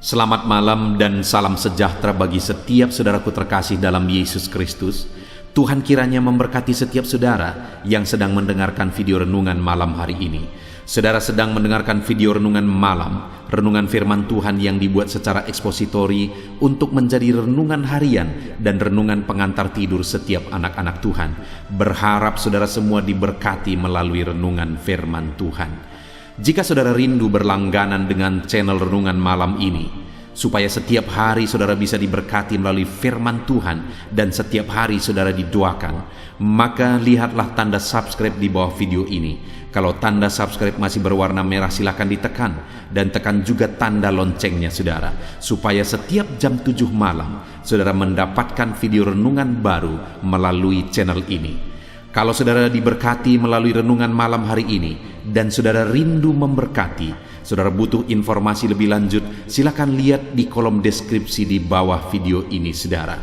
Selamat malam dan salam sejahtera bagi setiap saudaraku terkasih dalam Yesus Kristus. Tuhan kiranya memberkati setiap saudara yang sedang mendengarkan video renungan malam hari ini. Saudara sedang mendengarkan video renungan malam, renungan firman Tuhan yang dibuat secara ekspositori untuk menjadi renungan harian dan renungan pengantar tidur setiap anak-anak Tuhan. Berharap saudara semua diberkati melalui renungan firman Tuhan. Jika saudara rindu berlangganan dengan channel renungan malam ini, supaya setiap hari saudara bisa diberkati melalui firman Tuhan dan setiap hari saudara didoakan, maka lihatlah tanda subscribe di bawah video ini. Kalau tanda subscribe masih berwarna merah, silakan ditekan dan tekan juga tanda loncengnya saudara, supaya setiap jam 7 malam saudara mendapatkan video renungan baru melalui channel ini. Kalau saudara diberkati melalui renungan malam hari ini dan saudara rindu memberkati, saudara butuh informasi lebih lanjut, silakan lihat di kolom deskripsi di bawah video ini saudara.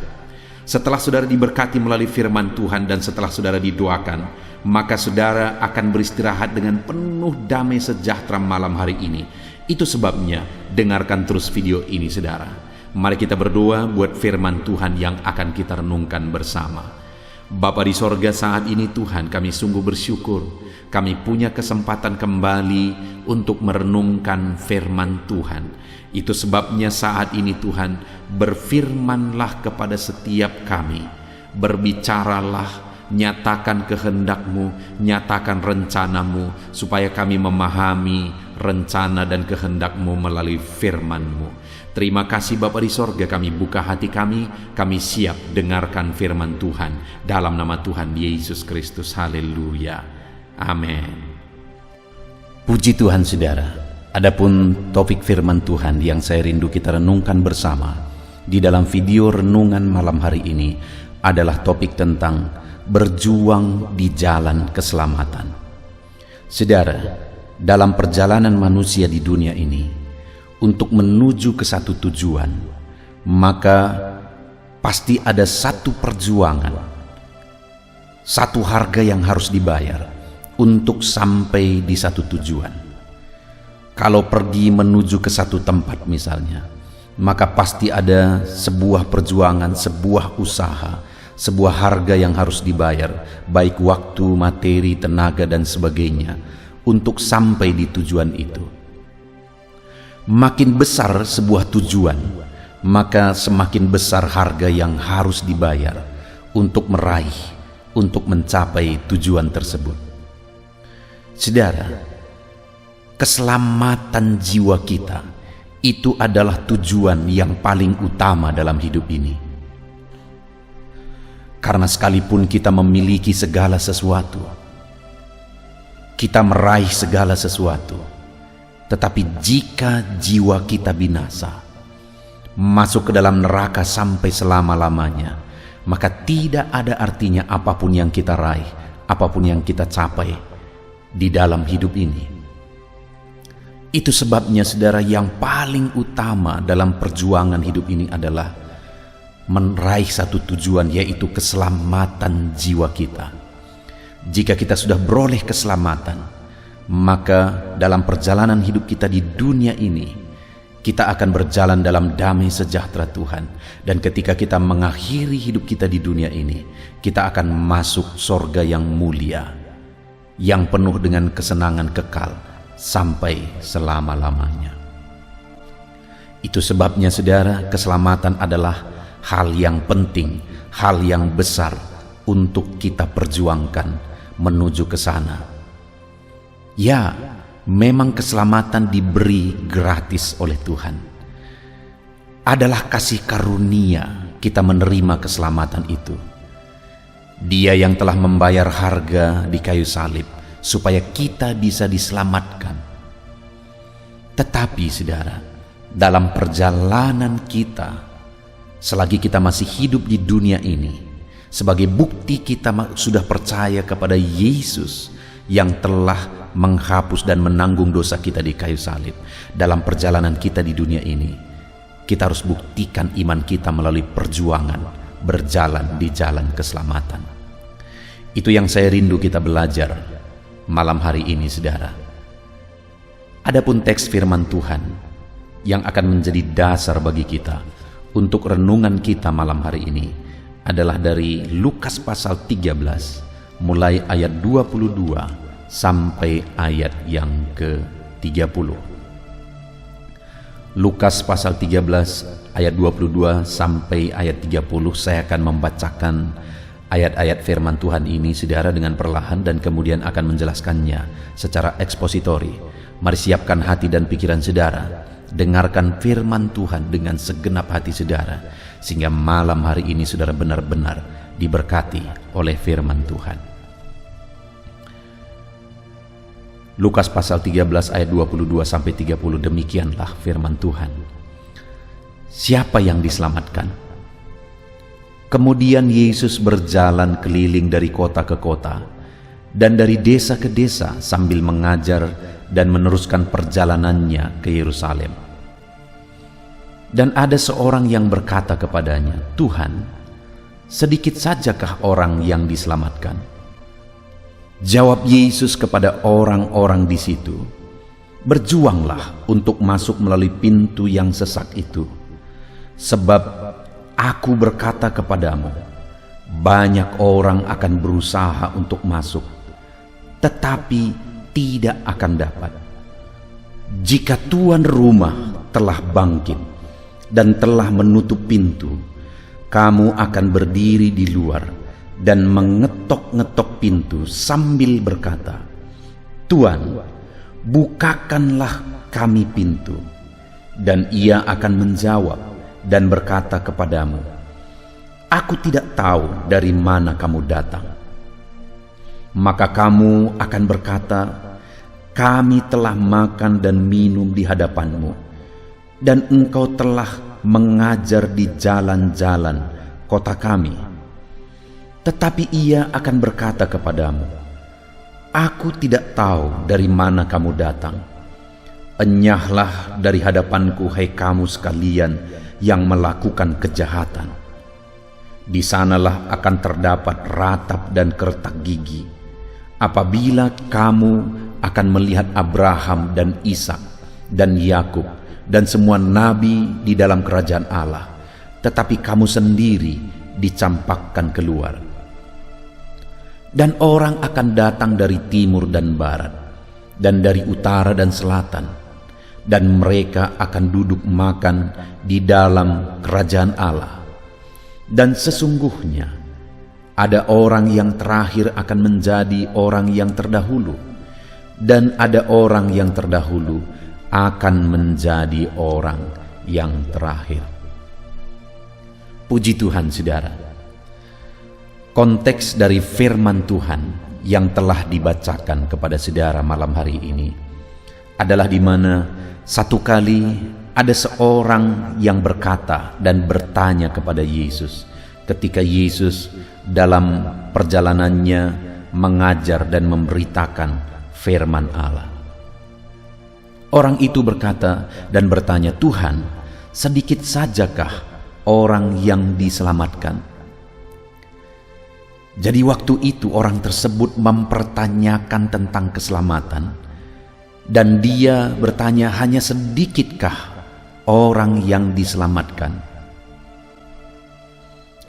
Setelah saudara diberkati melalui firman Tuhan dan setelah saudara didoakan, maka saudara akan beristirahat dengan penuh damai sejahtera malam hari ini. Itu sebabnya dengarkan terus video ini saudara. Mari kita berdoa buat firman Tuhan yang akan kita renungkan bersama. Bapa di sorga, saat ini Tuhan kami sungguh bersyukur kami punya kesempatan kembali untuk merenungkan firman Tuhan. Itu sebabnya saat ini Tuhan, berfirmanlah kepada setiap kami, berbicaralah, nyatakan kehendak-Mu, nyatakan rencana-Mu, supaya kami memahami rencana dan kehendak-Mu melalui firman-Mu. Terima kasih Bapa di sorga, kami buka hati kami siap dengarkan firman Tuhan. Dalam nama Tuhan Yesus Kristus, haleluya, amin. Puji Tuhan saudara, adapun topik firman Tuhan yang saya rindu kita renungkan bersama di dalam video renungan malam hari ini adalah topik tentang berjuang di jalan keselamatan. Saudara, dalam perjalanan manusia di dunia ini, untuk menuju ke satu tujuan, maka pasti ada satu perjuangan, satu harga yang harus dibayar untuk sampai di satu tujuan. Kalau pergi menuju ke satu tempat misalnya, maka pasti ada sebuah perjuangan, sebuah usaha, sebuah harga yang harus dibayar, baik waktu, materi, tenaga, dan sebagainya, untuk sampai di tujuan itu. Makin besar sebuah tujuan, maka semakin besar harga yang harus dibayar untuk meraih, untuk mencapai tujuan tersebut. Saudara, keselamatan jiwa kita itu adalah tujuan yang paling utama dalam hidup ini. Karena sekalipun kita memiliki segala sesuatu, kita meraih segala sesuatu, tetapi jika jiwa kita binasa, masuk ke dalam neraka sampai selama-lamanya, maka tidak ada artinya apapun yang kita raih, apapun yang kita capai di dalam hidup ini. Itu sebabnya saudara, yang paling utama dalam perjuangan hidup ini adalah meraih satu tujuan, yaitu keselamatan jiwa kita. Jika kita sudah beroleh keselamatan, maka dalam perjalanan hidup kita di dunia ini, kita akan berjalan dalam damai sejahtera Tuhan. Dan ketika kita mengakhiri hidup kita di dunia ini, kita akan masuk sorga yang mulia, yang penuh dengan kesenangan kekal sampai selama-lamanya. Itu sebabnya saudara, keselamatan adalah hal yang penting, hal yang besar untuk kita perjuangkan menuju ke sana. Ya, memang keselamatan diberi gratis oleh Tuhan. Adalah kasih karunia kita menerima keselamatan itu. Dia yang telah membayar harga di kayu salib supaya kita bisa diselamatkan. Tetapi saudara, dalam perjalanan kita, selagi kita masih hidup di dunia ini, sebagai bukti kita sudah percaya kepada Yesus yang telah menghapus dan menanggung dosa kita di kayu salib, dalam perjalanan kita di dunia ini, kita harus buktikan iman kita melalui perjuangan berjalan di jalan keselamatan. Itu yang saya rindu kita belajar malam hari ini saudara. Adapun teks firman Tuhan yang akan menjadi dasar bagi kita untuk renungan kita malam hari ini adalah dari Lukas pasal 13 mulai ayat 22 sampai ayat yang ke-30. Lukas pasal 13 ayat 22 sampai ayat 30. Saya akan membacakan ayat-ayat firman Tuhan ini saudara dengan perlahan dan kemudian akan menjelaskannya secara ekspositori. Mari siapkan hati dan pikiran saudara, dengarkan firman Tuhan dengan segenap hati saudara, sehingga malam hari ini saudara benar-benar diberkati oleh firman Tuhan. Lukas pasal 13 ayat 22 sampai 30, demikianlah firman Tuhan. Siapa yang diselamatkan? Kemudian Yesus berjalan keliling dari kota ke kota dan dari desa ke desa sambil mengajar dan meneruskan perjalanannya ke Yerusalem. Dan ada seorang yang berkata kepadanya, "Tuhan, sedikit sajakah orang yang diselamatkan?" Jawab Yesus kepada orang-orang di situ, "Berjuanglah untuk masuk melalui pintu yang sesak itu. Sebab Aku berkata kepadamu, banyak orang akan berusaha untuk masuk, tetapi tidak akan dapat. Jika tuan rumah telah bangkit dan telah menutup pintu, kamu akan berdiri di luar dan mengetok-ngetok pintu sambil berkata, 'Tuan, bukakanlah kami pintu.' Dan ia akan menjawab dan berkata kepadamu, 'Aku tidak tahu dari mana kamu datang.' Maka kamu akan berkata, 'Kami telah makan dan minum di hadapanmu, dan engkau telah mengajar di jalan-jalan kota kami.' Tetapi ia akan berkata kepadamu, 'Aku tidak tahu dari mana kamu datang. Enyahlah dari hadapanku, hai kamu sekalian yang melakukan kejahatan.' Di sanalah akan terdapat ratap dan kertak gigi, apabila kamu akan melihat Abraham dan Ishak dan Yakub dan semua nabi di dalam kerajaan Allah, tetapi kamu sendiri dicampakkan keluar. Dan orang akan datang dari timur dan barat, dan dari utara dan selatan, dan mereka akan duduk makan di dalam kerajaan Allah. Dan sesungguhnya ada orang yang terakhir akan menjadi orang yang terdahulu, dan ada orang yang terdahulu akan menjadi orang yang terakhir." Puji Tuhan saudara. Konteks dari firman Tuhan yang telah dibacakan kepada saudara malam hari ini adalah di mana satu kali ada seorang yang berkata dan bertanya kepada Yesus ketika Yesus dalam perjalanannya mengajar dan memberitakan firman Allah. Orang itu berkata dan bertanya, "Tuhan, sedikit sajakah orang yang diselamatkan?" Jadi waktu itu orang tersebut mempertanyakan tentang keselamatan, dan dia bertanya, hanya sedikitkah orang yang diselamatkan?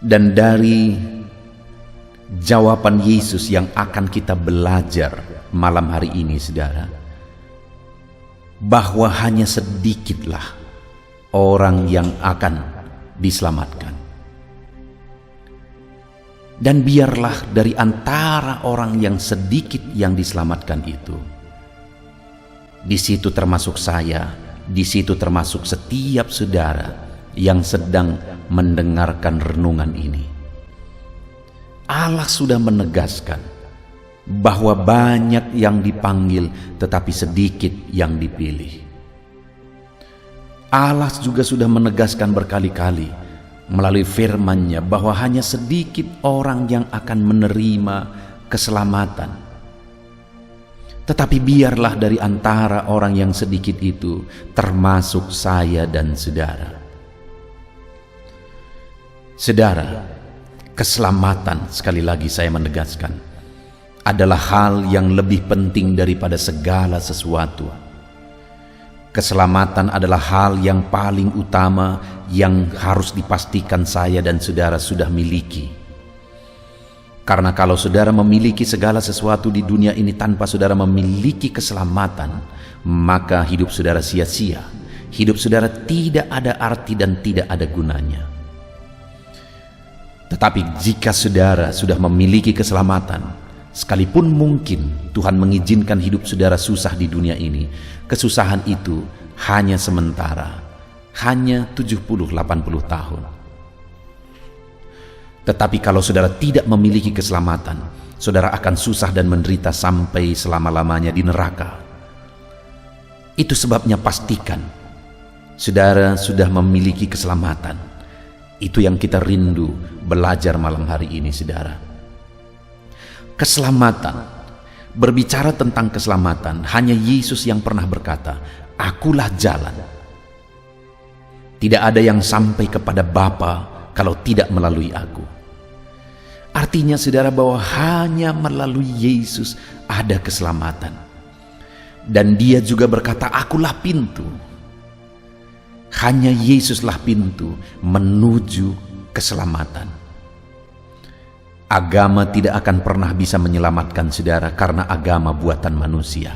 Dan dari jawaban Yesus yang akan kita belajar malam hari ini saudara, bahwa hanya sedikitlah orang yang akan diselamatkan. Dan biarlah dari antara orang yang sedikit yang diselamatkan itu, di situ termasuk saya, di situ termasuk setiap saudara yang sedang mendengarkan renungan ini. Allah sudah menegaskan bahwa banyak yang dipanggil tetapi sedikit yang dipilih. Allah juga sudah menegaskan berkali-kali melalui firman-Nya bahwa hanya sedikit orang yang akan menerima keselamatan. Tetapi biarlah dari antara orang yang sedikit itu termasuk saya dan saudara. Saudara, keselamatan, sekali lagi saya menegaskan, adalah hal yang lebih penting daripada segala sesuatu. Keselamatan adalah hal yang paling utama yang harus dipastikan saya dan saudara sudah miliki. Karena kalau saudara memiliki segala sesuatu di dunia ini tanpa saudara memiliki keselamatan, maka hidup saudara sia-sia. Hidup saudara tidak ada arti dan tidak ada gunanya. Tetapi jika saudara sudah memiliki keselamatan, sekalipun mungkin Tuhan mengizinkan hidup saudara susah di dunia ini, kesusahan itu hanya sementara, hanya 70-80 tahun. Tetapi kalau saudara tidak memiliki keselamatan, saudara akan susah dan menderita sampai selama-lamanya di neraka. Itu sebabnya pastikan saudara sudah memiliki keselamatan. Itu yang kita rindu belajar malam hari ini, saudara. Keselamatan. Berbicara tentang keselamatan, hanya Yesus yang pernah berkata, "Akulah jalan." Tidak ada yang sampai kepada Bapa kalau tidak melalui aku. Artinya saudara bahwa hanya melalui Yesus ada keselamatan. Dan dia juga berkata, "Akulah pintu." Hanya Yesuslah pintu menuju keselamatan. Agama tidak akan pernah bisa menyelamatkan saudara karena agama buatan manusia.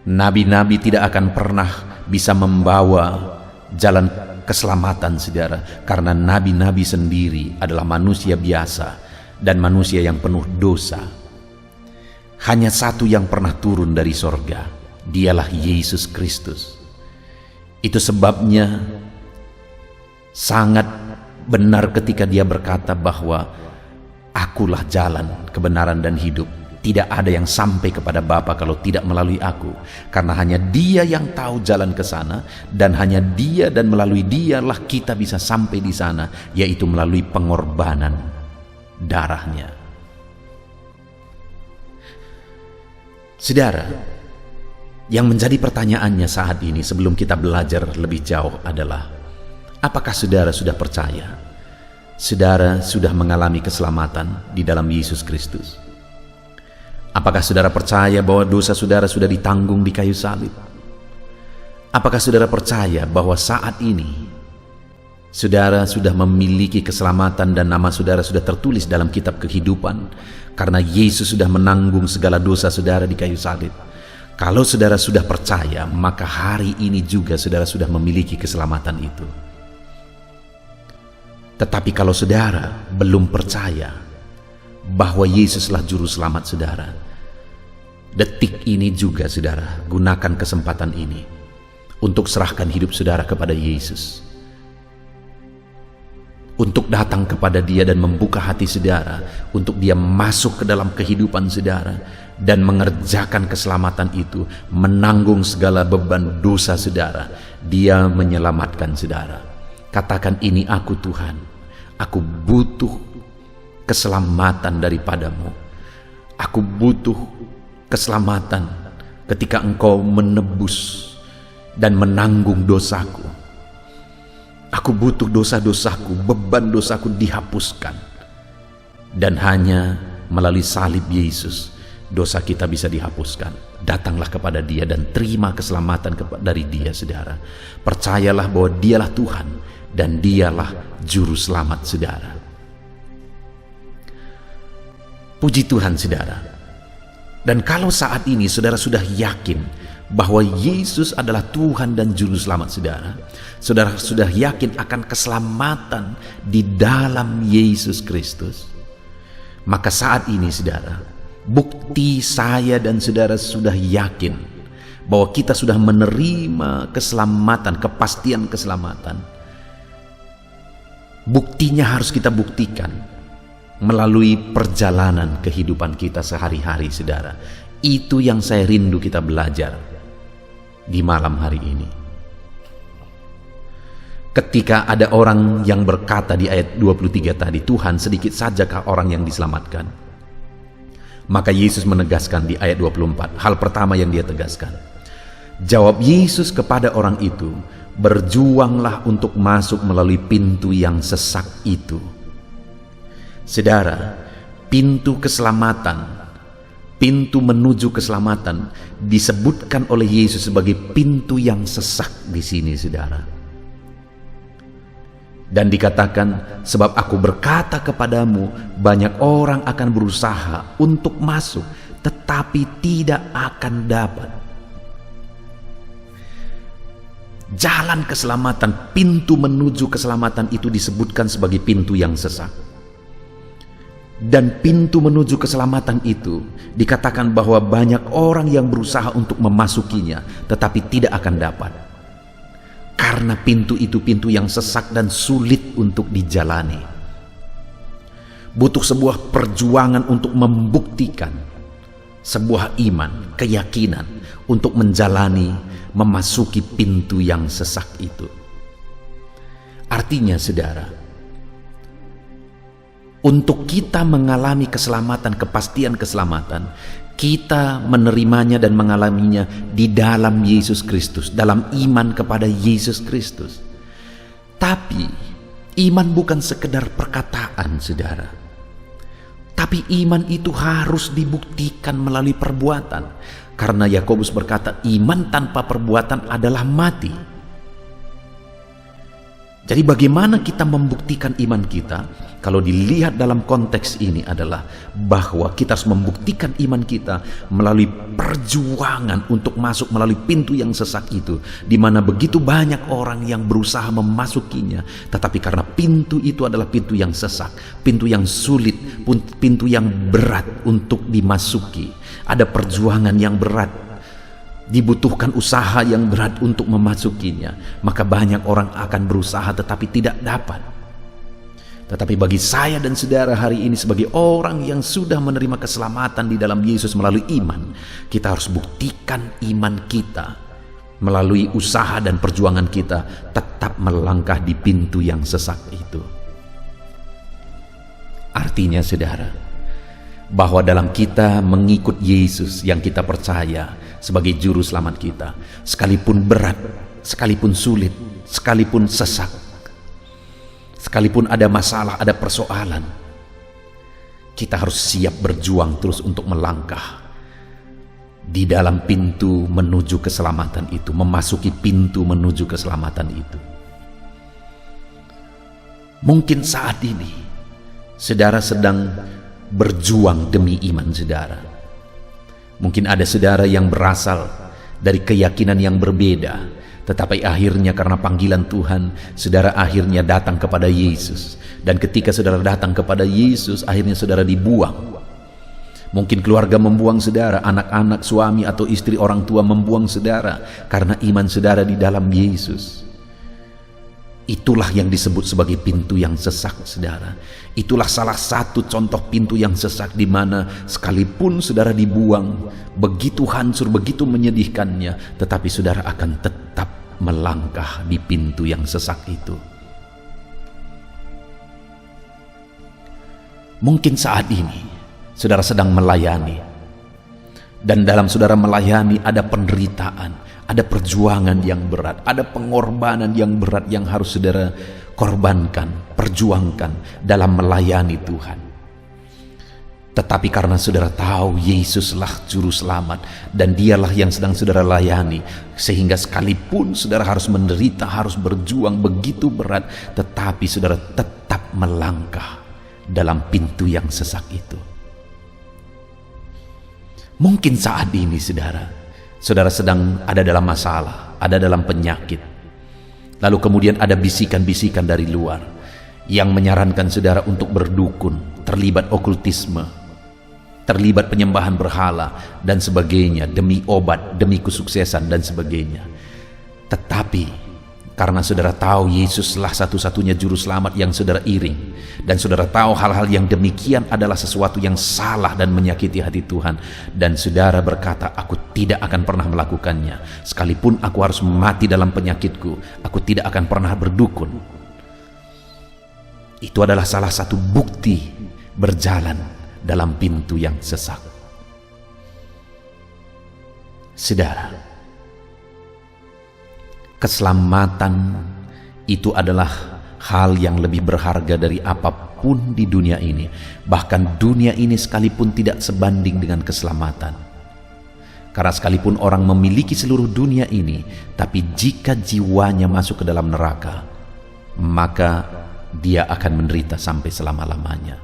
Nabi-nabi tidak akan pernah bisa membawa jalan keselamatan saudara karena nabi-nabi sendiri adalah manusia biasa dan manusia yang penuh dosa. Hanya satu yang pernah turun dari sorga, dialah Yesus Kristus. Itu sebabnya sangat benar ketika dia berkata bahwa akulah jalan, kebenaran dan hidup. Tidak ada yang sampai kepada Bapa kalau tidak melalui aku. Karena hanya dia yang tahu jalan ke sana, dan hanya dia dan melalui dialah kita bisa sampai di sana, yaitu melalui pengorbanan darahnya. Saudara, yang menjadi pertanyaannya saat ini sebelum kita belajar lebih jauh adalah, apakah saudara sudah percaya? Saudara sudah mengalami keselamatan di dalam Yesus Kristus? Apakah saudara percaya bahwa dosa saudara sudah ditanggung di kayu salib? Apakah saudara percaya bahwa saat ini saudara sudah memiliki keselamatan dan nama saudara sudah tertulis dalam kitab kehidupan karena Yesus sudah menanggung segala dosa saudara di kayu salib? Kalau saudara sudah percaya, maka hari ini juga saudara sudah memiliki keselamatan itu. Tetapi kalau saudara belum percaya bahwa Yesuslah juru selamat saudara, detik ini juga saudara gunakan kesempatan ini untuk serahkan hidup saudara kepada Yesus. Untuk datang kepada dia dan membuka hati saudara, untuk dia masuk ke dalam kehidupan saudara dan mengerjakan keselamatan itu, menanggung segala beban dosa saudara. Dia menyelamatkan saudara. Katakan, "Ini aku Tuhan, aku butuh keselamatan daripadamu. Aku butuh keselamatan ketika engkau menebus dan menanggung dosaku. Aku butuh dosa-dosaku, beban dosaku dihapuskan. Dan hanya melalui salib Yesus, dosa kita bisa dihapuskan." Datanglah kepada dia dan terima keselamatan dari dia, saudara. Percayalah bahwa dialah Tuhan dan dialah juru selamat saudara. Puji Tuhan, saudara. Dan kalau saat ini saudara sudah yakin bahwa Yesus adalah Tuhan dan juru selamat saudara, saudara sudah yakin akan keselamatan di dalam Yesus Kristus, maka saat ini saudara, bukti saya dan saudara sudah yakin bahwa kita sudah menerima keselamatan, kepastian keselamatan. Buktinya harus kita buktikan melalui perjalanan kehidupan kita sehari-hari, saudara. Itu yang saya rindu kita belajar di malam hari ini. Ketika ada orang yang berkata di ayat 23 tadi, "Tuhan, sedikit sajakah orang yang diselamatkan?" Maka Yesus menegaskan di ayat 24, hal pertama yang dia tegaskan. Jawab Yesus kepada orang itu, "Berjuanglah untuk masuk melalui pintu yang sesak itu." Saudara, pintu keselamatan Pintu menuju keselamatan disebutkan oleh Yesus sebagai pintu yang sesak di sini, saudara. Dan dikatakan, sebab aku berkata kepadamu, banyak orang akan berusaha untuk masuk, tetapi tidak akan dapat. Jalan keselamatan, pintu menuju keselamatan itu disebutkan sebagai pintu yang sesak. Dan pintu menuju keselamatan itu dikatakan bahwa banyak orang yang berusaha untuk memasukinya, tetapi tidak akan dapat. Karena pintu itu pintu yang sesak dan sulit untuk dijalani. Butuh sebuah perjuangan untuk membuktikan sebuah iman, keyakinan untuk menjalani, memasuki pintu yang sesak itu. Artinya, saudara, untuk kita mengalami keselamatan, kepastian keselamatan, kita menerimanya dan mengalaminya di dalam Yesus Kristus, dalam iman kepada Yesus Kristus. Tapi iman bukan sekedar perkataan, saudara. Tapi iman itu harus dibuktikan melalui perbuatan. Karena Yakobus berkata, iman tanpa perbuatan adalah mati. Jadi bagaimana kita membuktikan iman kita? Kalau dilihat dalam konteks ini adalah bahwa kita harus membuktikan iman kita melalui perjuangan untuk masuk melalui pintu yang sesak itu, di mana begitu banyak orang yang berusaha memasukinya, tetapi karena pintu itu adalah pintu yang sesak, pintu yang sulit, pintu yang berat untuk dimasuki, ada perjuangan yang berat, dibutuhkan usaha yang berat untuk memasukinya, maka banyak orang akan berusaha tetapi tidak dapat. Tetapi bagi saya dan saudara hari ini sebagai orang yang sudah menerima keselamatan di dalam Yesus melalui iman, kita harus buktikan iman kita melalui usaha dan perjuangan kita tetap melangkah di pintu yang sesak itu. Artinya, saudara, bahwa dalam kita mengikut Yesus yang kita percaya sebagai juru selamat kita, sekalipun berat, sekalipun sulit, sekalipun sesak, sekalipun ada masalah, ada persoalan, kita harus siap berjuang terus untuk melangkah di dalam pintu menuju keselamatan itu, memasuki pintu menuju keselamatan itu. Mungkin saat ini saudara sedang berjuang demi iman saudara. Mungkin ada saudara yang berasal dari keyakinan yang berbeda, tetapi akhirnya karena panggilan Tuhan, saudara akhirnya datang kepada Yesus. Dan ketika saudara datang kepada Yesus, akhirnya saudara dibuang. Mungkin keluarga membuang saudara, anak-anak, suami atau istri, orang tua membuang saudara karena iman saudara di dalam Yesus. Itulah yang disebut sebagai pintu yang sesak, saudara. Itulah salah satu contoh pintu yang sesak, di mana sekalipun saudara dibuang, begitu hancur, begitu menyedihkannya, tetapi saudara akan tetap melangkah di pintu yang sesak itu. Mungkin saat ini saudara sedang melayani, dan dalam saudara melayani ada penderitaan, ada perjuangan yang berat, ada pengorbanan yang berat yang harus saudara korbankan, perjuangkan dalam melayani Tuhan. Tetapi karena saudara tahu Yesuslah juru selamat dan dialah yang sedang saudara layani, sehingga sekalipun saudara harus menderita, harus berjuang begitu berat, tetapi saudara tetap melangkah dalam pintu yang sesak itu. Mungkin saat ini saudara sedang ada dalam masalah, ada dalam penyakit. Lalu kemudian ada bisikan-bisikan dari luar yang menyarankan saudara untuk berdukun, terlibat okultisme, terlibat penyembahan berhala dan sebagainya, demi obat, demi kesuksesan dan sebagainya. Tetapi karena saudara tahu Yesuslah satu-satunya juru selamat yang saudara iring, dan saudara tahu hal-hal yang demikian adalah sesuatu yang salah dan menyakiti hati Tuhan, dan saudara berkata, aku tidak akan pernah melakukannya, sekalipun aku harus mati dalam penyakitku, aku tidak akan pernah berdukun. Itu adalah salah satu bukti berjalan dalam pintu yang sesak. Saudara, keselamatan itu adalah hal yang lebih berharga dari apapun di dunia ini. Bahkan dunia ini sekalipun tidak sebanding dengan keselamatan. Karena sekalipun orang memiliki seluruh dunia ini, tapi jika jiwanya masuk ke dalam neraka, maka dia akan menderita sampai selama-lamanya.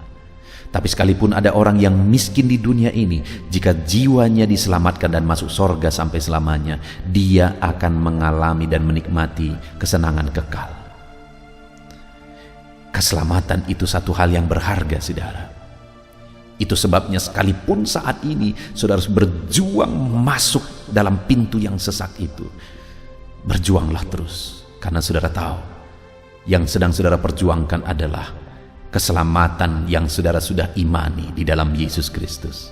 Tapi sekalipun ada orang yang miskin di dunia ini, jika jiwanya diselamatkan dan masuk sorga sampai selamanya, dia akan mengalami dan menikmati kesenangan kekal. Keselamatan itu satu hal yang berharga, saudara. Itu sebabnya sekalipun saat ini saudara harus berjuang masuk dalam pintu yang sesak itu, berjuanglah terus, karena saudara tahu yang sedang saudara perjuangkan adalah keselamatan yang saudara sudah imani di dalam Yesus Kristus.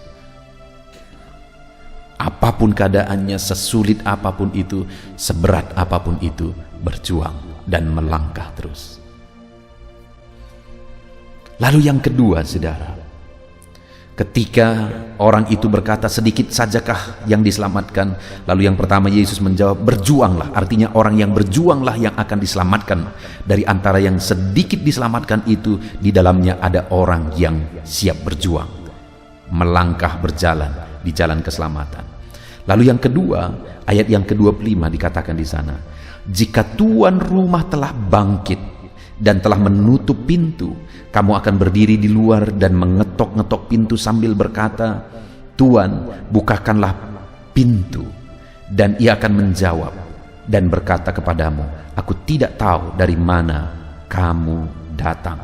Apapun keadaannya, sesulit apapun itu, seberat apapun itu, berjuang dan melangkah terus. Lalu yang kedua, saudara, ketika orang itu berkata, sedikit sajakah yang diselamatkan? Lalu yang pertama Yesus menjawab, berjuanglah. Artinya orang yang berjuanglah yang akan diselamatkan. Dari antara yang sedikit diselamatkan itu, di dalamnya ada orang yang siap berjuang, melangkah berjalan di jalan keselamatan. Lalu yang kedua, ayat yang ke-25 dikatakan di sana, jika tuan rumah telah bangkit dan telah menutup pintu, kamu akan berdiri di luar dan mengetok-ngetok pintu sambil berkata, Tuan, bukakanlah pintu. Dan ia akan menjawab dan berkata kepadamu, aku tidak tahu dari mana kamu datang.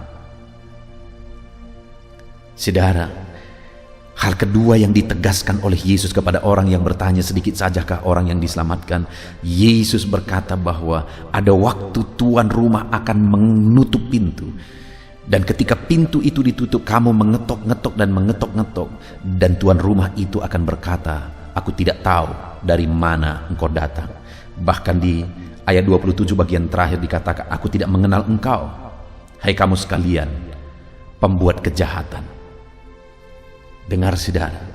Saudara, hal kedua yang ditegaskan oleh Yesus kepada orang yang bertanya, sedikit sajakah orang yang diselamatkan? Yesus berkata bahwa ada waktu tuan rumah akan menutup pintu. Dan ketika pintu itu ditutup, kamu mengetok-ngetok dan mengetok-ngetok, dan tuan rumah itu akan berkata, aku tidak tahu dari mana engkau datang. Bahkan di ayat 27 bagian terakhir dikatakan, aku tidak mengenal engkau, hai kamu sekalian pembuat kejahatan. Dengar saudara,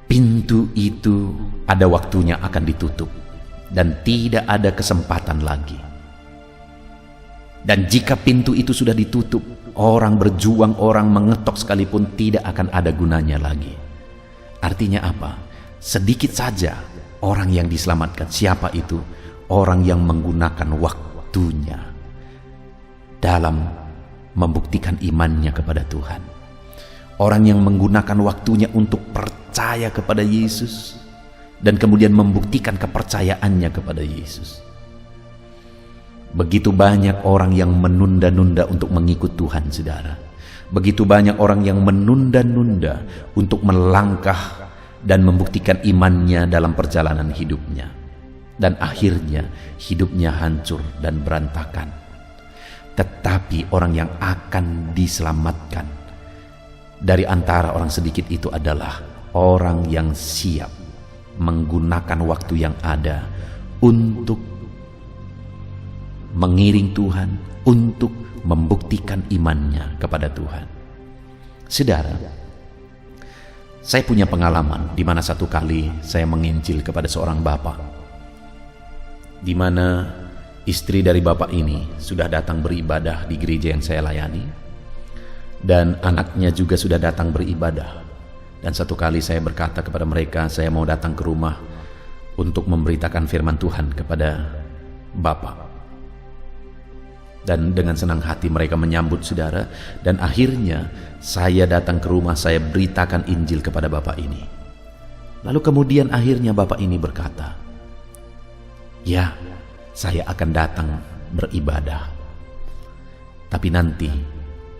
pintu itu ada waktunya akan ditutup dan tidak ada kesempatan lagi. Dan jika pintu itu sudah ditutup, orang berjuang, orang mengetok sekalipun tidak akan ada gunanya lagi. Artinya apa? Sedikit saja orang yang diselamatkan. Siapa itu? Orang yang menggunakan waktunya dalam membuktikan imannya kepada Tuhan. Orang yang menggunakan waktunya untuk percaya kepada Yesus dan kemudian membuktikan kepercayaannya kepada Yesus. Begitu banyak orang yang menunda-nunda untuk mengikut Tuhan, saudara. Begitu banyak orang yang menunda-nunda untuk melangkah dan membuktikan imannya dalam perjalanan hidupnya. Dan akhirnya hidupnya hancur dan berantakan. Tetapi orang yang akan diselamatkan dari antara orang sedikit itu adalah orang yang siap menggunakan waktu yang ada untuk mengiring Tuhan, untuk membuktikan imannya kepada Tuhan. Saudara, saya punya pengalaman di mana satu kali saya menginjil kepada seorang bapak, di mana istri dari bapak ini sudah datang beribadah di gereja yang saya layani, dan anaknya juga sudah datang beribadah. Dan satu kali saya berkata kepada mereka, saya mau datang ke rumah untuk memberitakan firman Tuhan kepada bapak. Dan dengan senang hati mereka menyambut, saudara. Dan akhirnya saya datang ke rumah, saya beritakan Injil kepada bapak ini. Lalu kemudian akhirnya bapak ini berkata, ya, saya akan datang beribadah, tapi nanti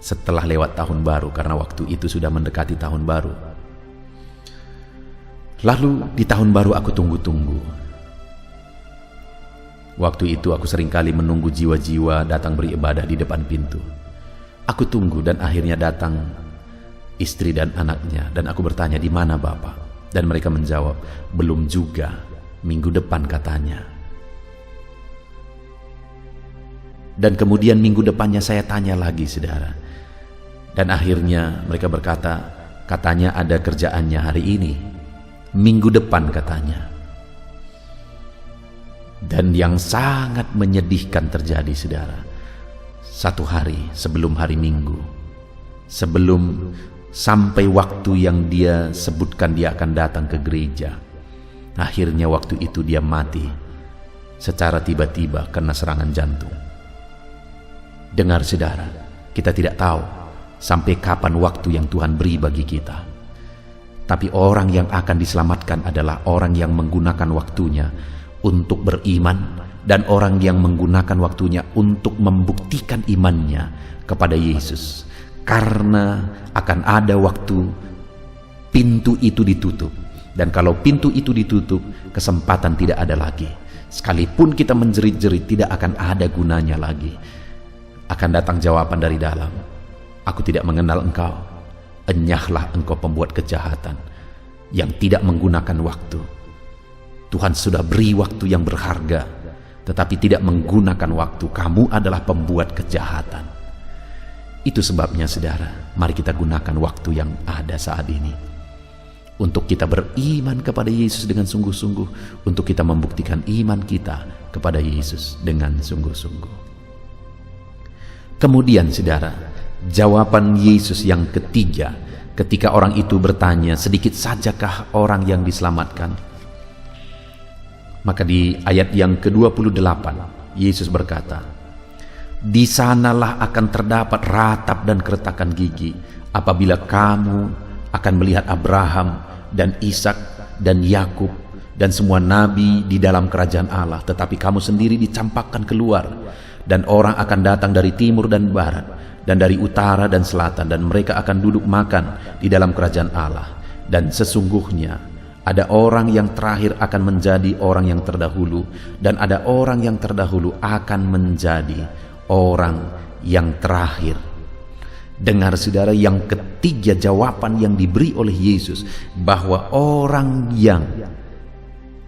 setelah lewat tahun baru, karena waktu itu sudah mendekati tahun baru. Lalu di tahun baru aku tunggu-tunggu. Waktu itu aku seringkali menunggu jiwa-jiwa datang beribadah di depan pintu. Aku tunggu dan akhirnya datang istri dan anaknya, dan aku bertanya, di mana Bapak? Dan mereka menjawab, belum juga, minggu depan katanya. Dan kemudian minggu depannya saya tanya lagi, saudara. Dan akhirnya mereka berkata, katanya ada kerjaannya hari ini, minggu depan katanya. Dan yang sangat menyedihkan terjadi, saudara. Satu hari sebelum hari Minggu, sebelum sampai waktu yang dia sebutkan dia akan datang ke gereja, akhirnya waktu itu dia mati secara tiba-tiba karena serangan jantung. Dengar saudara, kita tidak tahu sampai kapan waktu yang Tuhan beri bagi kita. Tapi orang yang akan diselamatkan adalah orang yang menggunakan waktunya untuk beriman, dan orang yang menggunakan waktunya untuk membuktikan imannya kepada Yesus. Karena akan ada waktu pintu itu ditutup, dan kalau pintu itu ditutup, kesempatan tidak ada lagi. Sekalipun kita menjerit-jerit, tidak akan ada gunanya lagi. Akan datang jawaban dari dalam, aku tidak mengenal engkau, enyahlah engkau pembuat kejahatan yang tidak menggunakan waktu. Tuhan sudah beri waktu yang berharga, tetapi tidak menggunakan waktu. Kamu adalah pembuat kejahatan. Itu sebabnya saudara, mari kita gunakan waktu yang ada saat ini untuk kita beriman kepada Yesus dengan sungguh-sungguh, untuk kita membuktikan iman kita kepada Yesus dengan sungguh-sungguh. Kemudian saudara, jawaban Yesus yang ketiga ketika orang itu bertanya, sedikit sajakah orang yang diselamatkan? Maka di ayat yang ke-28 Yesus berkata, di sanalah akan terdapat ratap dan keretakan gigi apabila kamu akan melihat Abraham dan Ishak dan Yakub dan semua nabi di dalam kerajaan Allah, tetapi kamu sendiri dicampakkan keluar. Dan orang akan datang dari timur dan barat dan dari utara dan selatan, dan mereka akan duduk makan di dalam kerajaan Allah. Dan sesungguhnya ada orang yang terakhir akan menjadi orang yang terdahulu, dan ada orang yang terdahulu akan menjadi orang yang terakhir. Dengar saudara, yang ketiga jawaban yang diberi oleh Yesus, bahwa orang yang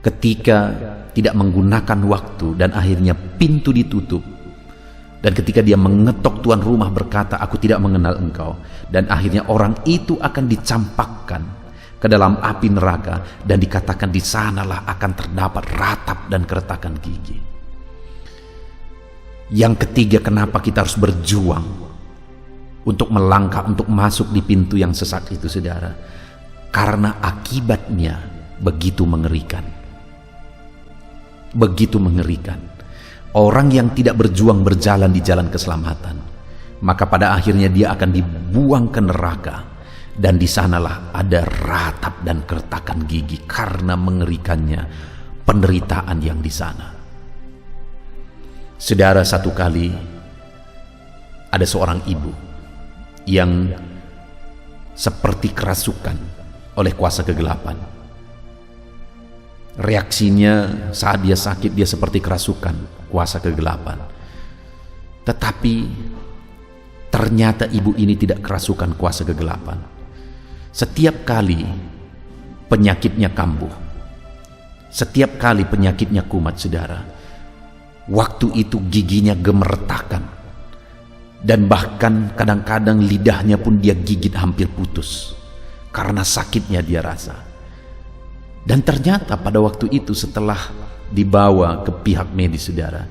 ketika tidak menggunakan waktu dan akhirnya pintu ditutup, dan ketika dia mengetok, tuan rumah berkata, aku tidak mengenal engkau, dan akhirnya orang itu akan dicampakkan ke dalam api neraka, dan dikatakan di sanalah akan terdapat ratap dan keretakan gigi. Yang ketiga, kenapa kita harus berjuang untuk melangkah, untuk masuk di pintu yang sesat itu saudara? Karena akibatnya begitu mengerikan. Begitu mengerikan. Orang yang tidak berjuang berjalan di jalan keselamatan, maka pada akhirnya dia akan dibuang ke neraka. Dan di sanalah ada ratap dan keretakan gigi karena mengerikannya penderitaan yang di sana. Saudara, satu kali ada seorang ibu yang seperti kerasukan oleh kuasa kegelapan. Reaksinya saat dia sakit, dia seperti kerasukan kuasa kegelapan. Tetapi ternyata ibu ini tidak kerasukan kuasa kegelapan. Setiap kali penyakitnya kambuh, setiap kali penyakitnya kumat saudara, waktu itu giginya gemertakan, dan bahkan kadang-kadang lidahnya pun dia gigit hampir putus karena sakitnya dia rasa. Dan ternyata pada waktu itu setelah dibawa ke pihak medis saudara,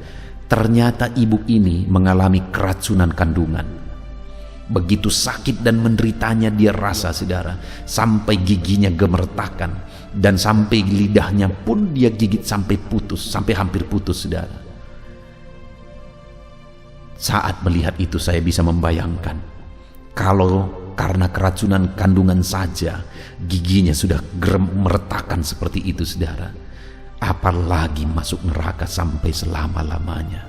ternyata ibu ini mengalami keracunan kandungan. Begitu sakit dan menderitanya dia rasa saudara, sampai giginya gemertakan, dan sampai lidahnya pun dia gigit sampai putus, sampai hampir putus saudara. Saat melihat itu saya bisa membayangkan, kalau karena keracunan kandungan saja giginya sudah gemertakan seperti itu saudara, apalagi masuk neraka sampai selama-lamanya.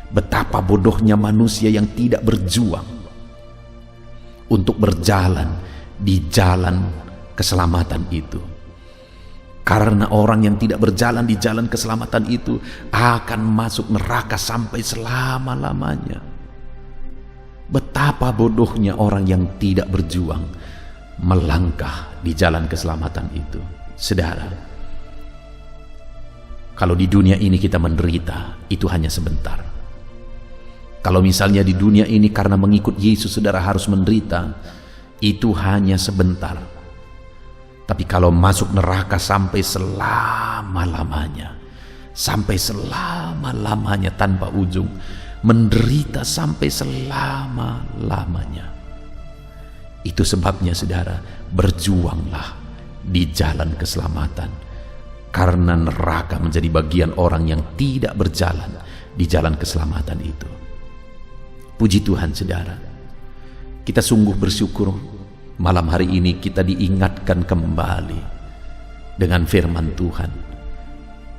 Betapa bodohnya manusia yang tidak berjuang untuk berjalan di jalan keselamatan itu. Karena orang yang tidak berjalan di jalan keselamatan itu akan masuk neraka sampai selama-lamanya. Betapa bodohnya orang yang tidak berjuang melangkah di jalan keselamatan itu. Saudara, kalau di dunia ini kita menderita, itu hanya sebentar. Kalau misalnya di dunia ini karena mengikut Yesus saudara harus menderita, itu hanya sebentar. Tapi kalau masuk neraka sampai selama-lamanya, sampai selama-lamanya tanpa ujung, menderita sampai selama-lamanya. Itu sebabnya saudara, berjuanglah di jalan keselamatan, karena neraka menjadi bagian orang yang tidak berjalan di jalan keselamatan itu. Puji Tuhan saudara, kita sungguh bersyukur malam hari ini kita diingatkan kembali dengan firman Tuhan,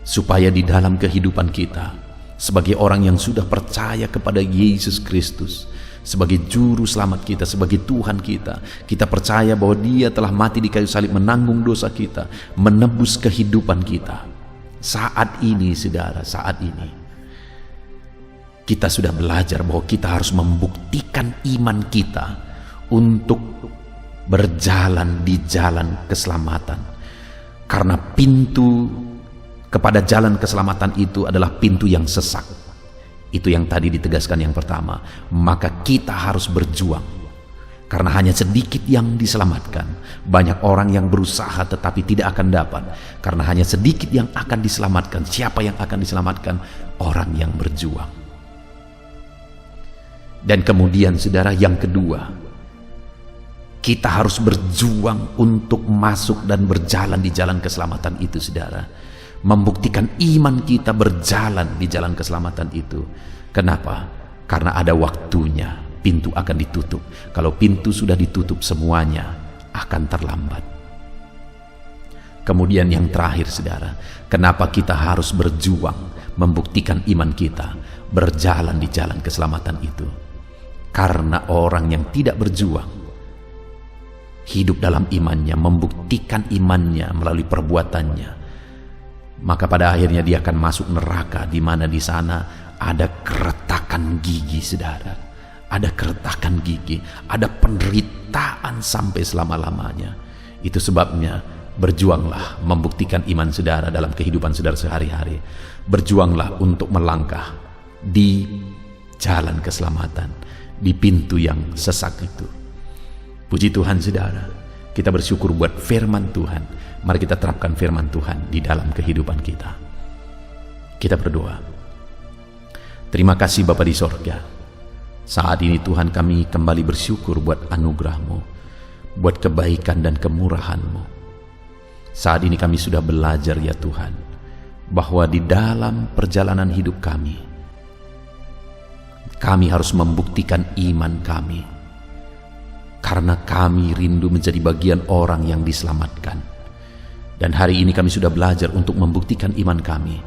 supaya di dalam kehidupan kita sebagai orang yang sudah percaya kepada Yesus Kristus sebagai juru selamat kita, sebagai Tuhan kita, kita percaya bahwa Dia telah mati di kayu salib menanggung dosa kita, menebus kehidupan kita. Saat ini saudara, saat ini kita sudah belajar bahwa kita harus membuktikan iman kita untuk berjalan di jalan keselamatan, karena pintu kepada jalan keselamatan itu adalah pintu yang sesak. Itu yang tadi ditegaskan yang pertama. Maka kita harus berjuang, karena hanya sedikit yang diselamatkan. Banyak orang yang berusaha tetapi tidak akan dapat, karena hanya sedikit yang akan diselamatkan. Siapa yang akan diselamatkan? Orang yang berjuang. Dan kemudian saudara, yang kedua, kita harus berjuang untuk masuk dan berjalan di jalan keselamatan itu saudara. Membuktikan iman kita berjalan di jalan keselamatan itu. Kenapa? Karena ada waktunya pintu akan ditutup. Kalau pintu sudah ditutup, semuanya akan terlambat. Kemudian yang terakhir saudara, kenapa kita harus berjuang membuktikan iman kita berjalan di jalan keselamatan itu? Karena orang yang tidak berjuang, hidup dalam imannya, membuktikan imannya melalui perbuatannya, maka pada akhirnya dia akan masuk neraka, di mana di sana ada keretakan gigi saudara, ada keretakan gigi, ada penderitaan sampai selama-lamanya. Itu sebabnya berjuanglah membuktikan iman saudara dalam kehidupan saudara sehari-hari. Berjuanglah untuk melangkah di jalan keselamatan, di pintu yang sesak itu. Puji Tuhan saudara, kita bersyukur buat firman Tuhan. Mari kita terapkan firman Tuhan di dalam kehidupan kita. Kita berdoa. Terima kasih Bapa di sorga. Saat ini Tuhan, kami kembali bersyukur buat anugerah-Mu, buat kebaikan dan kemurahan-Mu. Saat ini kami sudah belajar ya Tuhan, bahwa di dalam perjalanan hidup kami harus membuktikan iman kami, karena kami rindu menjadi bagian orang yang diselamatkan. Dan hari ini kami sudah belajar untuk membuktikan iman kami.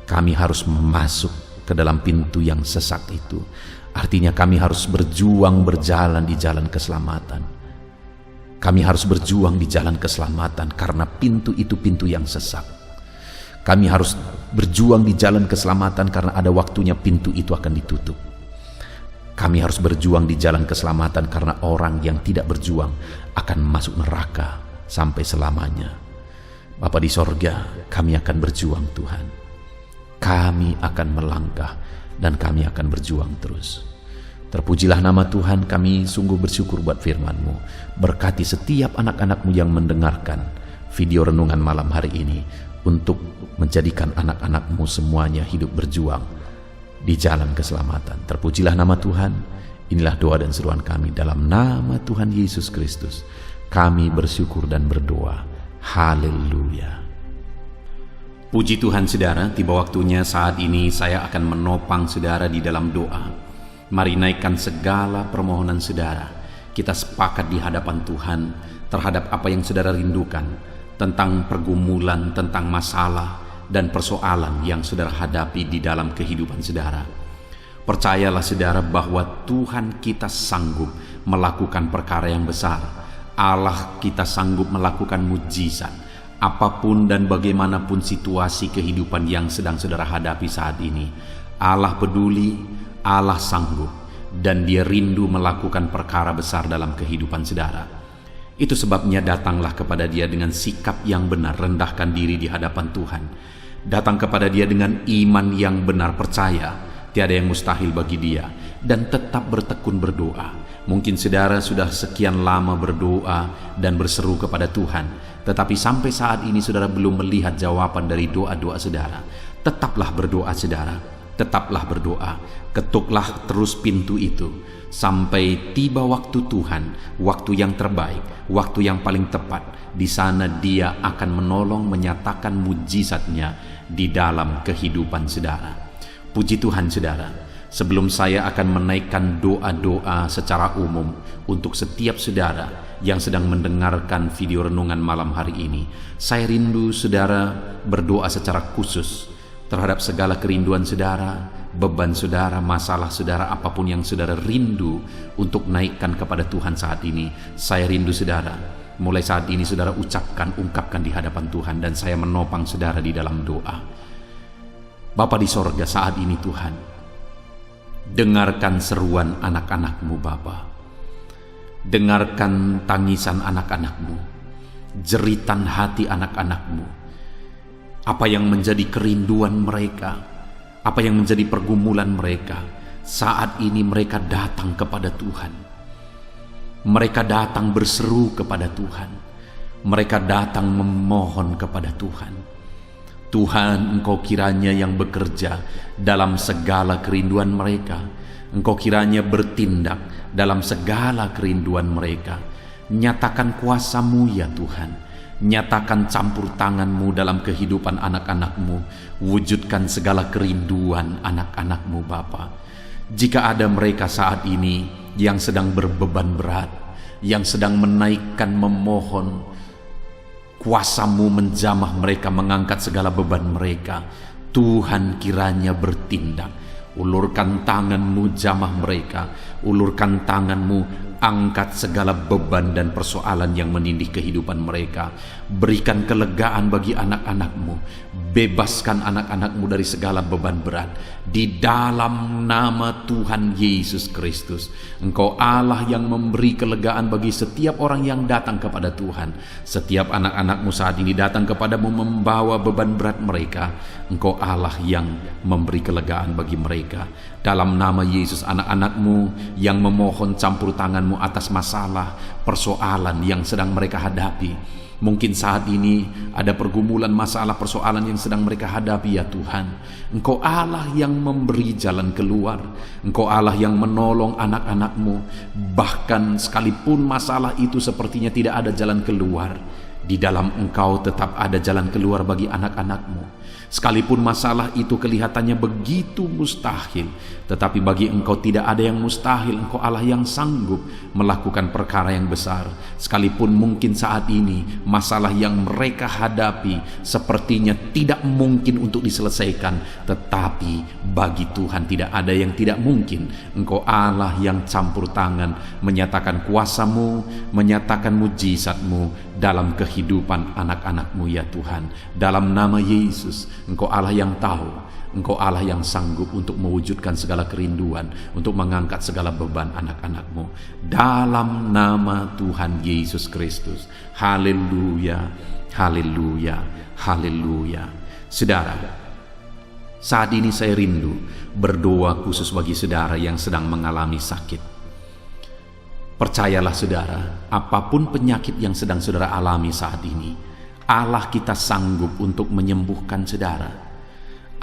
Kami harus masuk ke dalam pintu yang sesak itu. Artinya kami harus berjuang berjalan di jalan keselamatan. Kami harus berjuang di jalan keselamatan karena pintu itu pintu yang sesak. Kami harus berjuang di jalan keselamatan karena ada waktunya pintu itu akan ditutup. Kami harus berjuang di jalan keselamatan karena orang yang tidak berjuang akan masuk neraka sampai selamanya. Bapa di sorga, kami akan berjuang Tuhan. Kami akan melangkah dan kami akan berjuang terus. Terpujilah nama Tuhan, kami sungguh bersyukur buat firman-Mu. Berkati setiap anak-anak-Mu yang mendengarkan video renungan malam hari ini, untuk menjadikan anak-anak-Mu semuanya hidup berjuang di jalan keselamatan. Terpujilah nama Tuhan. Inilah doa dan seruan kami dalam nama Tuhan Yesus Kristus. Kami bersyukur dan berdoa. Haleluya. Puji Tuhan saudara, tiba waktunya saat ini saya akan menopang saudara di dalam doa. Mari naikkan segala permohonan saudara. Kita sepakat di hadapan Tuhan terhadap apa yang saudara rindukan, tentang pergumulan, tentang masalah dan persoalan yang saudara hadapi di dalam kehidupan saudara. Percayalah saudara bahwa Tuhan kita sanggup melakukan perkara yang besar. Allah kita sanggup melakukan mujizat. Apapun dan bagaimanapun situasi kehidupan yang sedang saudara hadapi saat ini, Allah peduli, Allah sanggup, dan Dia rindu melakukan perkara besar dalam kehidupan saudara. Itu sebabnya datanglah kepada Dia dengan sikap yang benar, rendahkan diri di hadapan Tuhan. Datang kepada Dia dengan iman yang benar, percaya tiada yang mustahil bagi Dia. dan tetap bertekun berdoa. Mungkin saudara sudah sekian lama berdoa dan berseru kepada Tuhan, tetapi sampai saat ini saudara belum melihat jawaban dari doa-doa saudara. Tetaplah berdoa saudara, tetaplah berdoa. Ketuklah terus pintu itu sampai tiba waktu Tuhan, waktu yang terbaik, waktu yang paling tepat. Di sana Dia akan menolong, menyatakan mujizatnya di dalam kehidupan saudara. Puji Tuhan saudara. Sebelum saya akan menaikkan doa-doa secara umum untuk setiap saudara yang sedang mendengarkan video renungan malam hari ini, saya rindu saudara berdoa secara khusus terhadap segala kerinduan saudara, beban saudara, masalah saudara, apapun yang saudara rindu untuk naikkan kepada Tuhan saat ini. Saya rindu saudara, mulai saat ini saudara ungkapkan di hadapan Tuhan, dan saya menopang saudara di dalam doa. Bapa di sorga, saat ini Tuhan, dengarkan seruan anak-anak-Mu Bapa. Dengarkan tangisan anak-anak-Mu, jeritan hati anak-anak-Mu. Apa yang menjadi kerinduan mereka, apa yang menjadi pergumulan mereka. Saat ini mereka datang kepada Tuhan. Mereka datang berseru kepada Tuhan. Mereka datang memohon kepada Tuhan. Tuhan, Engkau kiranya yang bekerja dalam segala kerinduan mereka. Engkau kiranya bertindak dalam segala kerinduan mereka. Nyatakan kuasa-Mu ya Tuhan. Nyatakan campur tangan-Mu dalam kehidupan anak-anak-Mu. Wujudkan segala kerinduan anak-anak-Mu Bapa. Jika ada mereka saat ini yang sedang berbeban berat, yang sedang menaikkan, memohon, kuasa-Mu menjamah mereka, mengangkat segala beban mereka. Tuhan kiranya bertindak. Ulurkan tangan-Mu, jamah mereka. Ulurkan tangan-Mu, angkat segala beban dan persoalan yang menindih kehidupan mereka. Berikan kelegaan bagi anak-anak-Mu. Bebaskan anak-anak-Mu dari segala beban berat. Di dalam nama Tuhan Yesus Kristus. Engkau Allah yang memberi kelegaan bagi setiap orang yang datang kepada Tuhan. Setiap anak-anak-Mu saat ini datang kepadamu membawa beban berat mereka. Engkau Allah yang memberi kelegaan bagi mereka. Dalam nama Yesus, anak-anak-Mu yang memohon campur tangan-Mu atas masalah, persoalan yang sedang mereka hadapi. Mungkin saat ini ada pergumulan, masalah, persoalan yang sedang mereka hadapi ya Tuhan. Engkau Allah yang memberi jalan keluar. Engkau Allah yang menolong anak-anak-Mu. Bahkan sekalipun masalah itu sepertinya tidak ada jalan keluar, di dalam Engkau tetap ada jalan keluar bagi anak-anak-Mu. Sekalipun masalah itu kelihatannya begitu mustahil, tetapi bagi Engkau tidak ada yang mustahil. Engkau Allah yang sanggup melakukan perkara yang besar. Sekalipun mungkin saat ini masalah yang mereka hadapi sepertinya tidak mungkin untuk diselesaikan, tetapi bagi Tuhan tidak ada yang tidak mungkin. Engkau Allah yang campur tangan, menyatakan kuasa-Mu, menyatakan mujizat-Mu dalam kehidupan anak-anak-Mu ya Tuhan. Dalam nama Yesus, Engkau Allah yang tahu, Engkau Allah yang sanggup untuk mewujudkan segala kerinduan, untuk mengangkat segala beban anak-anak-Mu. Dalam nama Tuhan Yesus Kristus. Haleluya, haleluya, haleluya. Saudara, saat ini saya rindu berdoa khusus bagi saudara yang sedang mengalami sakit. Percayalah saudara, apapun penyakit yang sedang saudara alami saat ini, Allah kita sanggup untuk menyembuhkan saudara.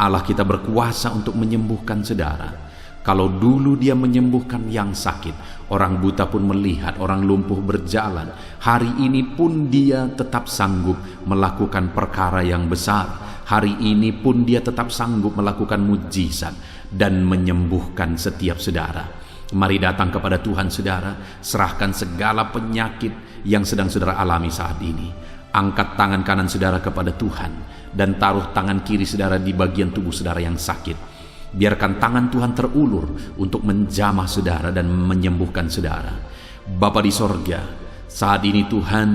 Allah kita berkuasa untuk menyembuhkan saudara. Kalau dulu Dia menyembuhkan yang sakit, orang buta pun melihat, orang lumpuh berjalan. Hari ini pun Dia tetap sanggup melakukan perkara yang besar. Hari ini pun Dia tetap sanggup melakukan mujizat dan menyembuhkan setiap saudara. Mari datang kepada Tuhan saudara, serahkan segala penyakit yang sedang saudara alami saat ini. Angkat tangan kanan saudara kepada Tuhan dan taruh tangan kiri saudara di bagian tubuh saudara yang sakit. Biarkan tangan Tuhan terulur untuk menjamah saudara dan menyembuhkan saudara. Bapa di sorga, saat ini Tuhan,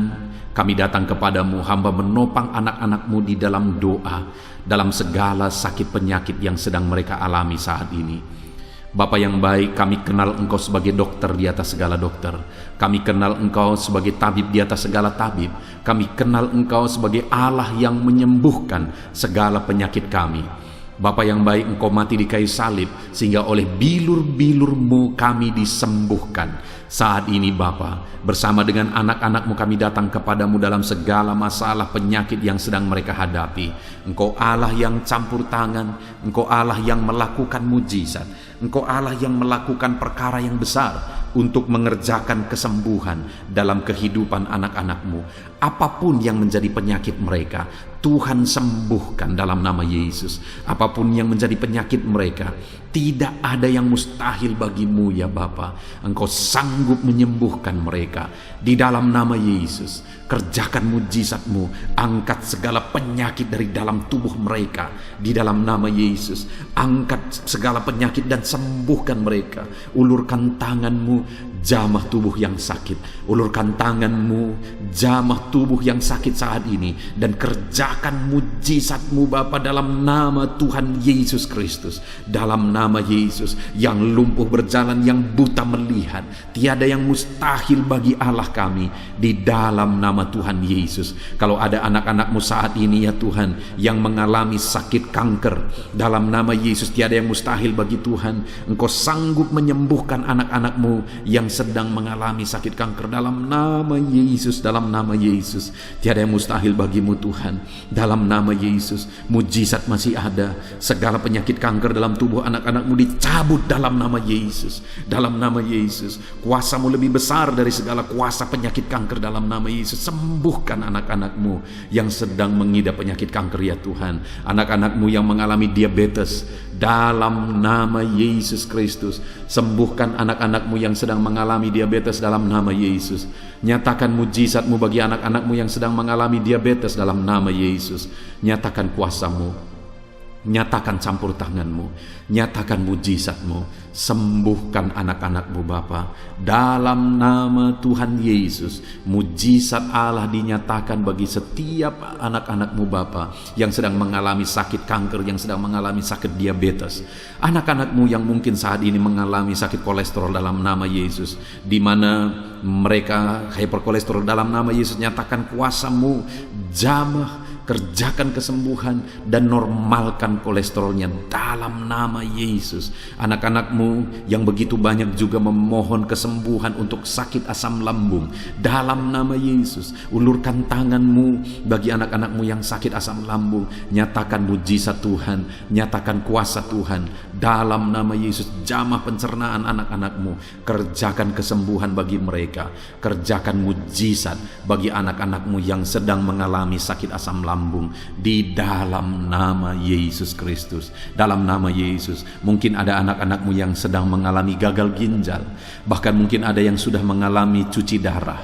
kami datang kepadamu, hamba menopang anak-anak-Mu di dalam doa, dalam segala sakit penyakit yang sedang mereka alami saat ini. Bapa yang baik, kami kenal Engkau sebagai dokter di atas segala dokter. Kami kenal Engkau sebagai tabib di atas segala tabib. Kami kenal Engkau sebagai Allah yang menyembuhkan segala penyakit kami. Bapa yang baik, Engkau mati di kayu salib sehingga oleh bilur-bilur-Mu kami disembuhkan. Saat ini Bapa, bersama dengan anak-anak-Mu kami datang kepadamu dalam segala masalah penyakit yang sedang mereka hadapi. Engkau Allah yang campur tangan, Engkau Allah yang melakukan mujizat, Engkau Allah yang melakukan perkara yang besar untuk mengerjakan kesembuhan dalam kehidupan anak-anak-Mu. Apapun yang menjadi penyakit mereka, Tuhan sembuhkan dalam nama Yesus. Apapun yang menjadi penyakit mereka, tidak ada yang mustahil bagimu ya Bapa. Engkau sanggup menyembuhkan mereka di dalam nama Yesus. Kerjakan mujizat-Mu, angkat segala penyakit dari dalam tubuh mereka di dalam nama Yesus. Angkat segala penyakit dan sembuhkan mereka. Ulurkan tangan-Mu, jamah tubuh yang sakit. Ulurkan tangan-Mu, jamah tubuh yang sakit saat ini, dan kerjakan mujizat-Mu Bapa dalam nama Tuhan Yesus Kristus. Dalam nama Yesus, yang lumpuh berjalan, yang buta melihat, tiada yang mustahil bagi Allah kami di dalam nama Tuhan Yesus. Kalau ada anak-anak-Mu saat ini ya Tuhan yang mengalami sakit kanker, dalam nama Yesus tiada yang mustahil bagi Tuhan. Engkau sanggup menyembuhkan anak-anak-Mu yang sedang mengalami sakit kanker dalam nama Yesus. Dalam nama Yesus tiada yang mustahil bagimu Tuhan. Dalam nama Yesus, mujizat masih ada. Segala penyakit kanker dalam tubuh anak-anak-Mu dicabut dalam nama Yesus. Dalam nama Yesus, kuasa-Mu lebih besar dari segala kuasa penyakit kanker dalam nama Yesus. Sembuhkan anak-anak-Mu yang sedang mengidap penyakit kanker ya Tuhan. Anak-anak-Mu yang mengalami diabetes, dalam nama Yesus Kristus, sembuhkan anak-anak-Mu yang sedang mengalami diabetes dalam nama Yesus. Nyatakan mujizat-Mu bagi anak-anak-Mu yang sedang mengalami diabetes dalam nama Yesus. Nyatakan kuasa-Mu, nyatakan campur tangan-Mu, nyatakan mujizat-Mu. Sembuhkan anak-anak-Mu Bapa dalam nama Tuhan Yesus. Mujizat Allah dinyatakan bagi setiap anak-anak-Mu Bapa yang sedang mengalami sakit kanker, yang sedang mengalami sakit diabetes. Anak-anak-Mu yang mungkin saat ini mengalami sakit kolesterol dalam nama Yesus, di mana mereka hyperkolesterol dalam nama Yesus. Nyatakan kuasa-Mu, jamah, kerjakan kesembuhan dan normalkan kolesterolnya dalam nama Yesus. Anak-anak-Mu yang begitu banyak juga memohon kesembuhan untuk sakit asam lambung dalam nama Yesus. Ulurkan tangan-Mu bagi anak-anak-Mu yang sakit asam lambung. Nyatakan mujizat Tuhan, nyatakan kuasa Tuhan dalam nama Yesus. Jamah pencernaan anak-anak-Mu, kerjakan kesembuhan bagi mereka. Kerjakan mujizat bagi anak-anak-Mu yang sedang mengalami sakit asam lambung di dalam nama Yesus Kristus. Dalam nama Yesus, mungkin ada anak-anak-Mu yang sedang mengalami gagal ginjal, bahkan mungkin ada yang sudah mengalami cuci darah.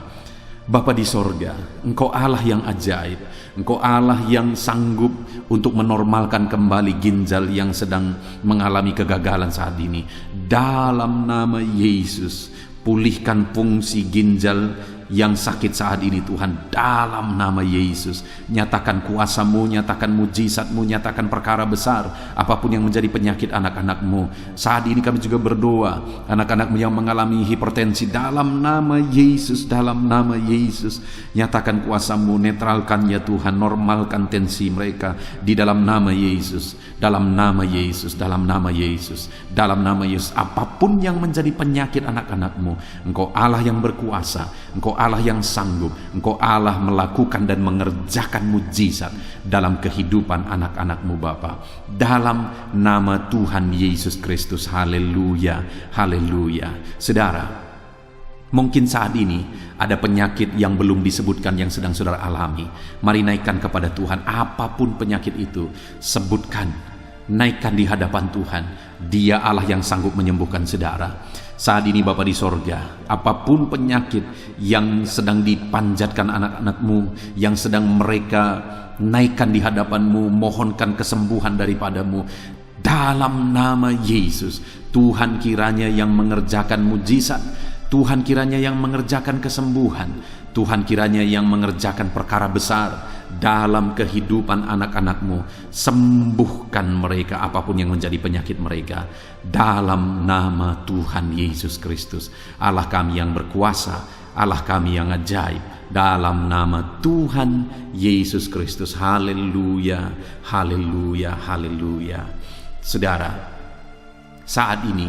Bapa di sorga, Engkau Allah yang ajaib. Engkau Allah yang sanggup untuk menormalkan kembali ginjal yang sedang mengalami kegagalan saat ini. Dalam nama Yesus, pulihkan fungsi ginjal yang sakit saat ini Tuhan, dalam nama Yesus. Nyatakan kuasa-Mu, nyatakan mujizat-Mu, nyatakan perkara besar apapun yang menjadi penyakit anak-anak-Mu. Saat ini kami juga berdoa, anak-anak-Mu yang mengalami hipertensi, dalam nama Yesus, dalam nama Yesus. Nyatakan kuasa-Mu, netralkan ya Tuhan, normalkan tensi mereka di dalam nama Yesus. Dalam nama Yesus, dalam nama Yesus, dalam nama Yesus. Apapun yang menjadi penyakit anak-anak-Mu, Engkau Allah yang berkuasa, Engkau Allah yang sanggup, Engkau Allah melakukan dan mengerjakan mujizat dalam kehidupan anak-anak-Mu Bapa. Dalam nama Tuhan Yesus Kristus. Haleluya, haleluya. Saudara, mungkin saat ini ada penyakit yang belum disebutkan yang sedang saudara alami. Mari naikkan kepada Tuhan apapun penyakit itu, sebutkan, naikkan di hadapan Tuhan. Dia Allah yang sanggup menyembuhkan saudara. Saat ini Bapa di sorga, apapun penyakit yang sedang dipanjatkan anak-anak-Mu, yang sedang mereka naikkan di hadapan-Mu, mohonkan kesembuhan daripada-Mu, dalam nama Yesus, Tuhan kiranya yang mengerjakan mujizat, Tuhan kiranya yang mengerjakan kesembuhan, Tuhan kiranya yang mengerjakan perkara besar dalam kehidupan anak-anak-Mu. Sembuhkan mereka apapun yang menjadi penyakit mereka, dalam nama Tuhan Yesus Kristus. Allah kami yang berkuasa, Allah kami yang ajaib, dalam nama Tuhan Yesus Kristus. Haleluya, haleluya, haleluya. Saudara, saat ini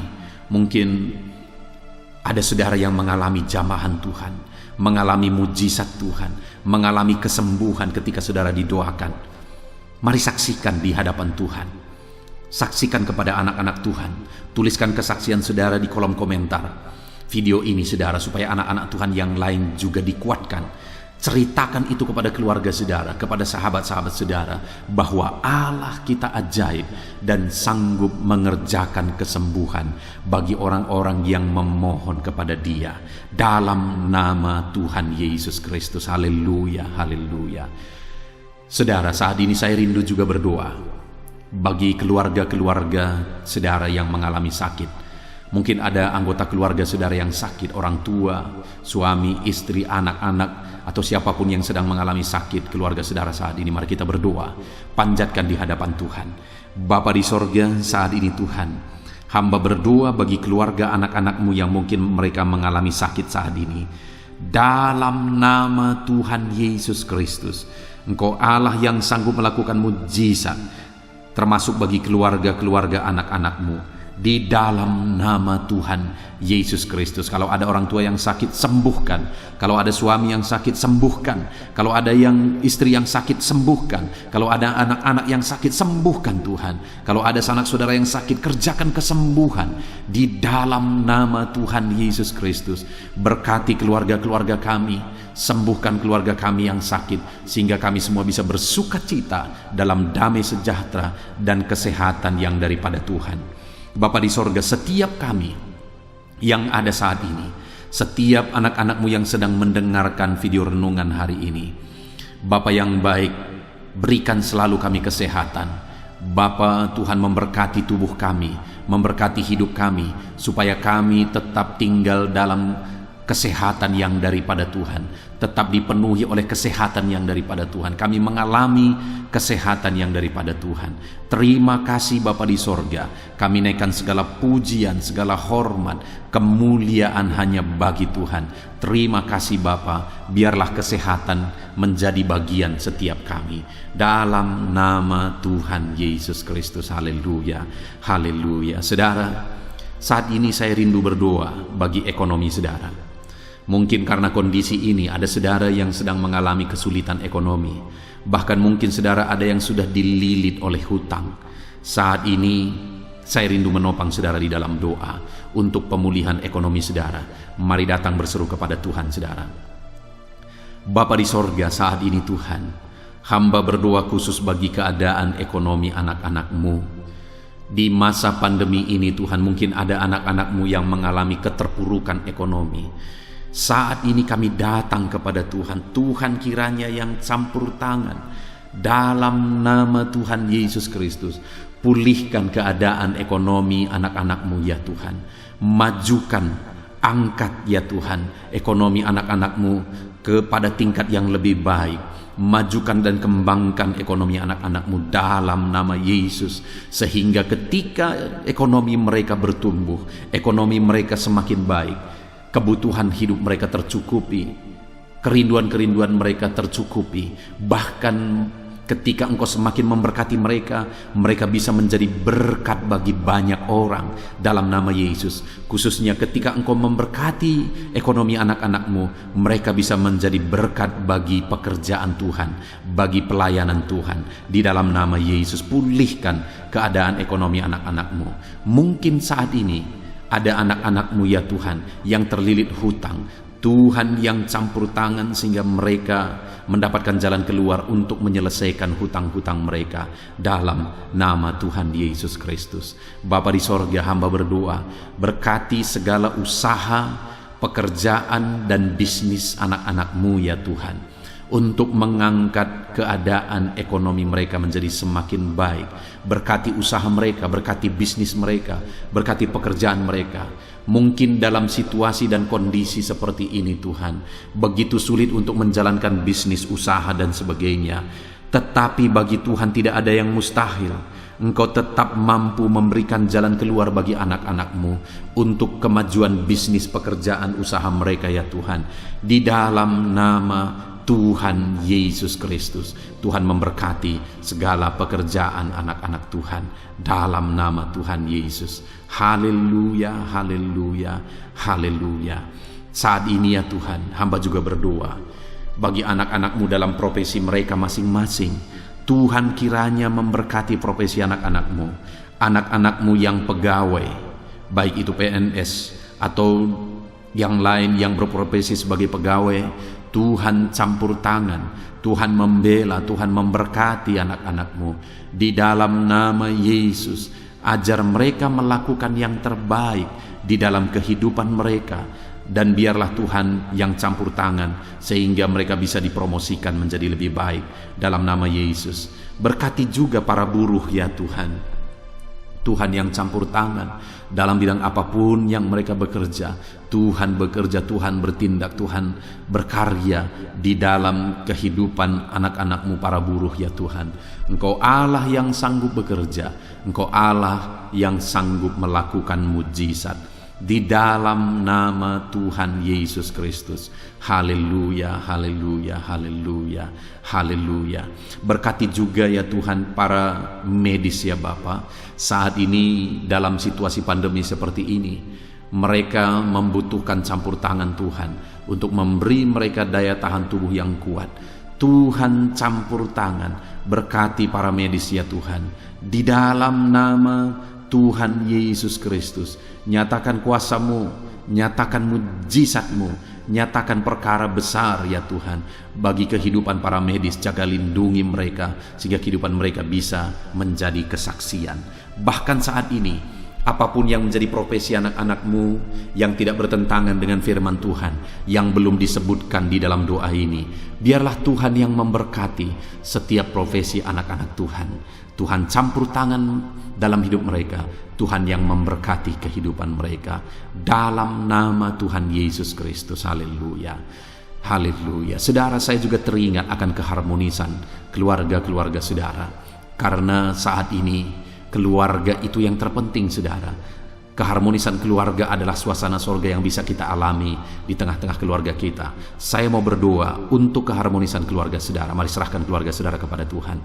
mungkin ada saudara yang mengalami jamahan Tuhan, mengalami mujizat Tuhan, mengalami kesembuhan ketika saudara didoakan. Mari saksikan di hadapan Tuhan. Saksikan kepada anak-anak Tuhan. Tuliskan kesaksian saudara di kolom komentar video ini, saudara, supaya anak-anak Tuhan yang lain juga dikuatkan. Ceritakan itu kepada keluarga saudara, kepada sahabat-sahabat saudara, bahwa Allah kita ajaib dan sanggup mengerjakan kesembuhan bagi orang-orang yang memohon kepada Dia. Dalam nama Tuhan Yesus Kristus. Haleluya, haleluya. Saudara, saat ini saya rindu juga berdoa bagi keluarga-keluarga saudara yang mengalami sakit. Mungkin ada anggota keluarga saudara yang sakit, orang tua, suami, istri, anak-anak, atau siapapun yang sedang mengalami sakit keluarga saudara saat ini. Mari kita berdoa, panjatkan di hadapan Tuhan. Bapa di sorga, saat ini Tuhan, hamba berdoa bagi keluarga anak-anak-Mu yang mungkin mereka mengalami sakit saat ini. Dalam nama Tuhan Yesus Kristus, Engkau Allah yang sanggup melakukan mujizat, termasuk bagi keluarga-keluarga anak-anak-Mu. Di dalam nama Tuhan Yesus Kristus. Kalau ada orang tua yang sakit, sembuhkan. Kalau ada suami yang sakit, sembuhkan. Kalau ada yang istri yang sakit, sembuhkan. Kalau ada anak-anak yang sakit, sembuhkan Tuhan. Kalau ada sanak saudara yang sakit, kerjakan kesembuhan di dalam nama Tuhan Yesus Kristus. Berkati keluarga-keluarga kami, sembuhkan keluarga kami yang sakit, sehingga kami semua bisa bersukacita dalam damai sejahtera dan kesehatan yang daripada Tuhan. Bapa di sorga, setiap kami yang ada saat ini, setiap anak-anak-Mu yang sedang mendengarkan video renungan hari ini, Bapa yang baik, berikan selalu kami kesehatan. Bapa, Tuhan memberkati tubuh kami, memberkati hidup kami, supaya kami tetap tinggal dalam kesehatan yang daripada Tuhan, tetap dipenuhi oleh kesehatan yang daripada Tuhan. Kami mengalami kesehatan yang daripada Tuhan. Terima kasih Bapa di sorga. Kami naikkan segala pujian, segala hormat, kemuliaan hanya bagi Tuhan. Terima kasih Bapa. Biarlah kesehatan menjadi bagian setiap kami. Dalam nama Tuhan Yesus Kristus. Haleluya, haleluya. Saudara, saat ini saya rindu berdoa bagi ekonomi saudara. Mungkin karena kondisi ini ada saudara yang sedang mengalami kesulitan ekonomi. Bahkan mungkin saudara ada yang sudah dililit oleh hutang. Saat ini saya rindu menopang saudara di dalam doa untuk pemulihan ekonomi saudara. Mari datang berseru kepada Tuhan saudara. Bapa di sorga, saat ini Tuhan, hamba berdoa khusus bagi keadaan ekonomi anak-anak-Mu. Di masa pandemi ini Tuhan, mungkin ada anak-anak-Mu yang mengalami keterpurukan ekonomi. Saat ini kami datang kepada Tuhan. Tuhan kiranya yang campur tangan dalam nama Tuhan Yesus Kristus. Pulihkan keadaan ekonomi anak-anak-Mu ya Tuhan. Majukan, angkat ya Tuhan ekonomi anak-anak-Mu kepada tingkat yang lebih baik. Majukan dan kembangkan ekonomi anak-anak-Mu dalam nama Yesus, sehingga ketika ekonomi mereka bertumbuh, ekonomi mereka semakin baik, kebutuhan hidup mereka tercukupi, kerinduan-kerinduan mereka tercukupi. Bahkan ketika Engkau semakin memberkati mereka, mereka bisa menjadi berkat bagi banyak orang dalam nama Yesus. Khususnya ketika Engkau memberkati ekonomi anak-anak-Mu, mereka bisa menjadi berkat bagi pekerjaan Tuhan, bagi pelayanan Tuhan. Di dalam nama Yesus, pulihkan keadaan ekonomi anak-anak-Mu. Mungkin saat ini ada anak-anak-Mu ya Tuhan yang terlilit hutang. Tuhan yang campur tangan sehingga mereka mendapatkan jalan keluar untuk menyelesaikan hutang-hutang mereka dalam nama Tuhan Yesus Kristus. Bapa di sorga, hamba berdoa, berkati segala usaha, pekerjaan dan bisnis anak-anak-Mu ya Tuhan, untuk mengangkat keadaan ekonomi mereka menjadi semakin baik. Berkati usaha mereka, berkati bisnis mereka, berkati pekerjaan mereka. Mungkin dalam situasi dan kondisi seperti ini Tuhan, begitu sulit untuk menjalankan bisnis, usaha dan sebagainya. Tetapi bagi Tuhan tidak ada yang mustahil. Engkau tetap mampu memberikan jalan keluar bagi anak-anak-Mu untuk kemajuan bisnis, pekerjaan, usaha mereka ya Tuhan. Di dalam nama Tuhan Yesus Kristus. Tuhan memberkati segala pekerjaan anak-anak Tuhan dalam nama Tuhan Yesus. Haleluya, haleluya, haleluya. Saat ini ya Tuhan, hamba juga berdoa bagi anak-anak-Mu dalam profesi mereka masing-masing. Tuhan kiranya memberkati profesi anak-anak-Mu, anak-anak-Mu yang pegawai, baik itu PNS atau yang lain yang berprofesi sebagai pegawai. Tuhan campur tangan, Tuhan membela, Tuhan memberkati anak-anak-Mu di dalam nama Yesus. Ajar mereka melakukan yang terbaik di dalam kehidupan mereka, dan biarlah Tuhan yang campur tangan sehingga mereka bisa dipromosikan menjadi lebih baik dalam nama Yesus. Berkati juga para buruh ya Tuhan. Tuhan yang campur tangan dalam bidang apapun yang mereka bekerja. Tuhan bekerja, Tuhan bertindak, Tuhan berkarya di dalam kehidupan anak-anak-Mu para buruh ya Tuhan. Engkau Allah yang sanggup bekerja, Engkau Allah yang sanggup melakukan mujizat di dalam nama Tuhan Yesus Kristus. Haleluya, haleluya, haleluya, haleluya. Berkati juga ya Tuhan para medis ya Bapa. Saat ini dalam situasi pandemi seperti ini, mereka membutuhkan campur tangan Tuhan untuk memberi mereka daya tahan tubuh yang kuat. Tuhan campur tangan, berkati para medis ya Tuhan, di dalam nama Tuhan Yesus Kristus. Nyatakan kuasa-Mu, nyatakan mujizat-Mu, nyatakan perkara besar ya Tuhan bagi kehidupan para medis. Jaga lindungi mereka sehingga kehidupan mereka bisa menjadi kesaksian. Bahkan saat ini, apapun yang menjadi profesi anak-anak-Mu yang tidak bertentangan dengan firman Tuhan yang belum disebutkan di dalam doa ini, biarlah Tuhan yang memberkati setiap profesi anak-anak Tuhan. Tuhan campur tangan dalam hidup mereka, Tuhan yang memberkati kehidupan mereka dalam nama Tuhan Yesus Kristus. Haleluya, haleluya. Saudara, saya juga teringat akan keharmonisan keluarga-keluarga saudara, karena saat ini keluarga itu yang terpenting saudara. Keharmonisan keluarga adalah suasana sorga yang bisa kita alami di tengah-tengah keluarga kita. Saya mau berdoa untuk keharmonisan keluarga saudara. Mari serahkan keluarga saudara kepada Tuhan.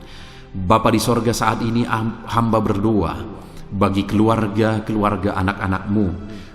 Bapa di sorga, saat ini hamba berdoa bagi keluarga-keluarga anak-anak-Mu.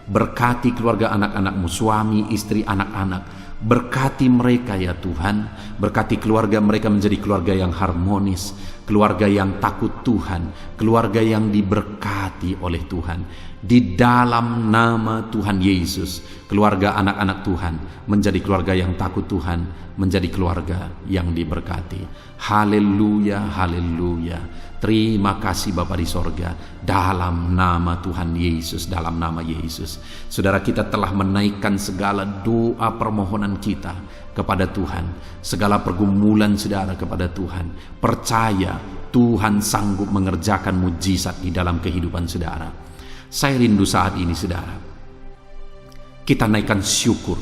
Berkati keluarga anak-anak-Mu, suami, istri, anak-anak. Berkati mereka ya Tuhan. Berkati keluarga mereka menjadi keluarga yang harmonis, keluarga yang takut Tuhan, keluarga yang diberkati oleh Tuhan. Di dalam nama Tuhan Yesus, keluarga anak-anak Tuhan menjadi keluarga yang takut Tuhan, menjadi keluarga yang diberkati. Haleluya, haleluya. Terima kasih Bapa di sorga, dalam nama Tuhan Yesus, dalam nama Yesus. Saudara, kita telah menaikkan segala doa permohonan kita kepada Tuhan, segala pergumulan saudara kepada Tuhan. Percaya Tuhan sanggup mengerjakan mujizat di dalam kehidupan saudara. Saya rindu saat ini saudara, kita naikkan syukur,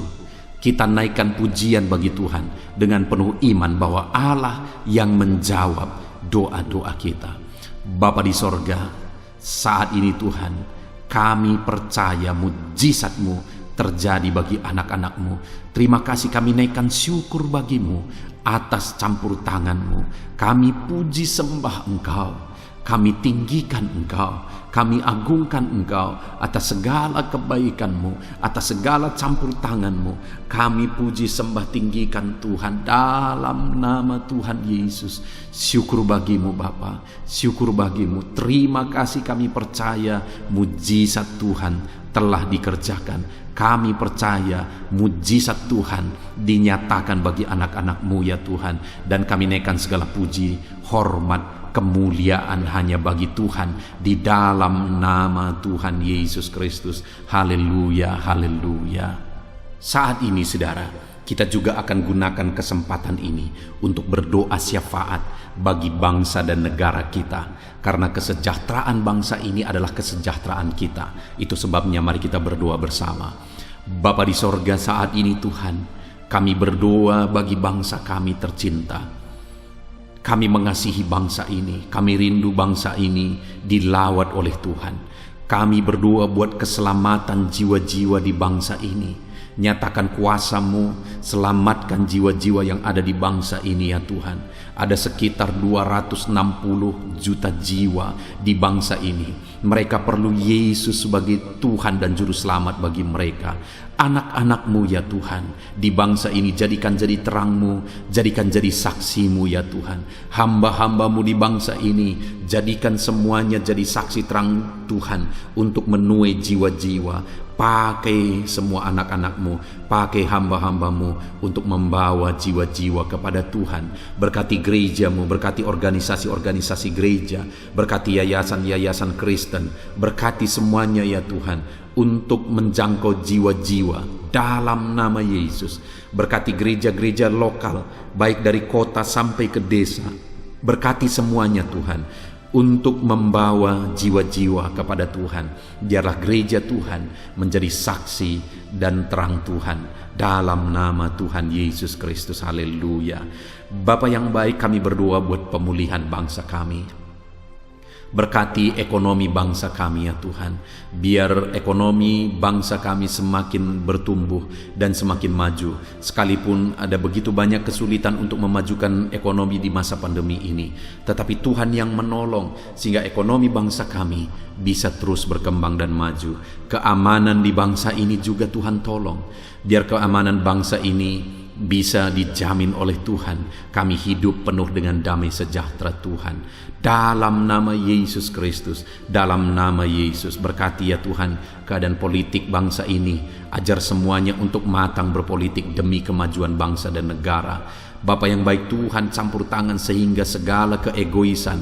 kita naikkan pujian bagi Tuhan dengan penuh iman bahwa Allah yang menjawab doa-doa kita. Bapa di sorga, saat ini Tuhan, kami percaya mujizat-Mu terjadi bagi anak-anak-Mu. Terima kasih, kami naikkan syukur bagi-Mu atas campur tangan-Mu. Kami puji sembah Engkau, kami tinggikan Engkau, kami agungkan Engkau atas segala kebaikan-Mu, atas segala campur tangan-Mu. Kami puji sembah tinggikan Tuhan dalam nama Tuhan Yesus. Syukur bagi-Mu Bapa, syukur bagi-Mu. Terima kasih, kami percaya mujizat Tuhan telah dikerjakan. Kami percaya mujizat Tuhan dinyatakan bagi anak-anak-Mu ya Tuhan. Dan kami naikkan segala puji, hormat, kemuliaan hanya bagi Tuhan di dalam nama Tuhan Yesus Kristus. Haleluya, haleluya. Saat ini saudara, kita juga akan gunakan kesempatan ini untuk berdoa syafaat bagi bangsa dan negara kita, karena kesejahteraan bangsa ini adalah kesejahteraan kita. Itu sebabnya mari kita berdoa bersama. Bapa di sorga, saat ini Tuhan, kami berdoa bagi bangsa kami tercinta. Kami mengasihi bangsa ini, kami rindu bangsa ini dilawat oleh Tuhan. Kami berdoa buat keselamatan jiwa-jiwa di bangsa ini. Nyatakan kuasa-Mu, selamatkan jiwa-jiwa yang ada di bangsa ini ya Tuhan. Ada sekitar 260 juta jiwa di bangsa ini. Mereka perlu Yesus sebagai Tuhan dan Juru Selamat bagi mereka. Anak-anak-Mu ya Tuhan, di bangsa ini jadikan jadi terang-Mu, jadikan jadi saksi-Mu ya Tuhan. Hamba-hamba-Mu di bangsa ini, jadikan semuanya jadi saksi terang Tuhan untuk menuai jiwa-jiwa. Pakai semua anak-anak-Mu, pakai hamba-hamba-Mu untuk membawa jiwa-jiwa kepada Tuhan. Berkati gereja-Mu, berkati organisasi-organisasi gereja, berkati yayasan-yayasan Kristen, berkati semuanya ya Tuhan, untuk menjangkau jiwa-jiwa dalam nama Yesus. Berkati gereja-gereja lokal, baik dari kota sampai ke desa. Berkati semuanya Tuhan, untuk membawa jiwa-jiwa kepada Tuhan. Biarlah gereja Tuhan menjadi saksi dan terang Tuhan dalam nama Tuhan Yesus Kristus. Haleluya. Bapa yang baik, kami berdoa buat pemulihan bangsa kami. Berkati ekonomi bangsa kami ya Tuhan. Biar ekonomi bangsa kami semakin bertumbuh dan semakin maju. Sekalipun ada begitu banyak kesulitan untuk memajukan ekonomi di masa pandemi ini, tetapi Tuhan yang menolong sehingga ekonomi bangsa kami bisa terus berkembang dan maju. Keamanan di bangsa ini juga Tuhan tolong. Biar keamanan bangsa ini bisa dijamin oleh Tuhan. Kami hidup penuh dengan damai sejahtera Tuhan. Dalam nama Yesus Kristus, dalam nama Yesus, berkati ya Tuhan keadaan politik bangsa ini. Ajar semuanya untuk matang berpolitik demi kemajuan bangsa dan negara. Bapa yang baik Tuhan, campur tangan sehingga segala keegoisan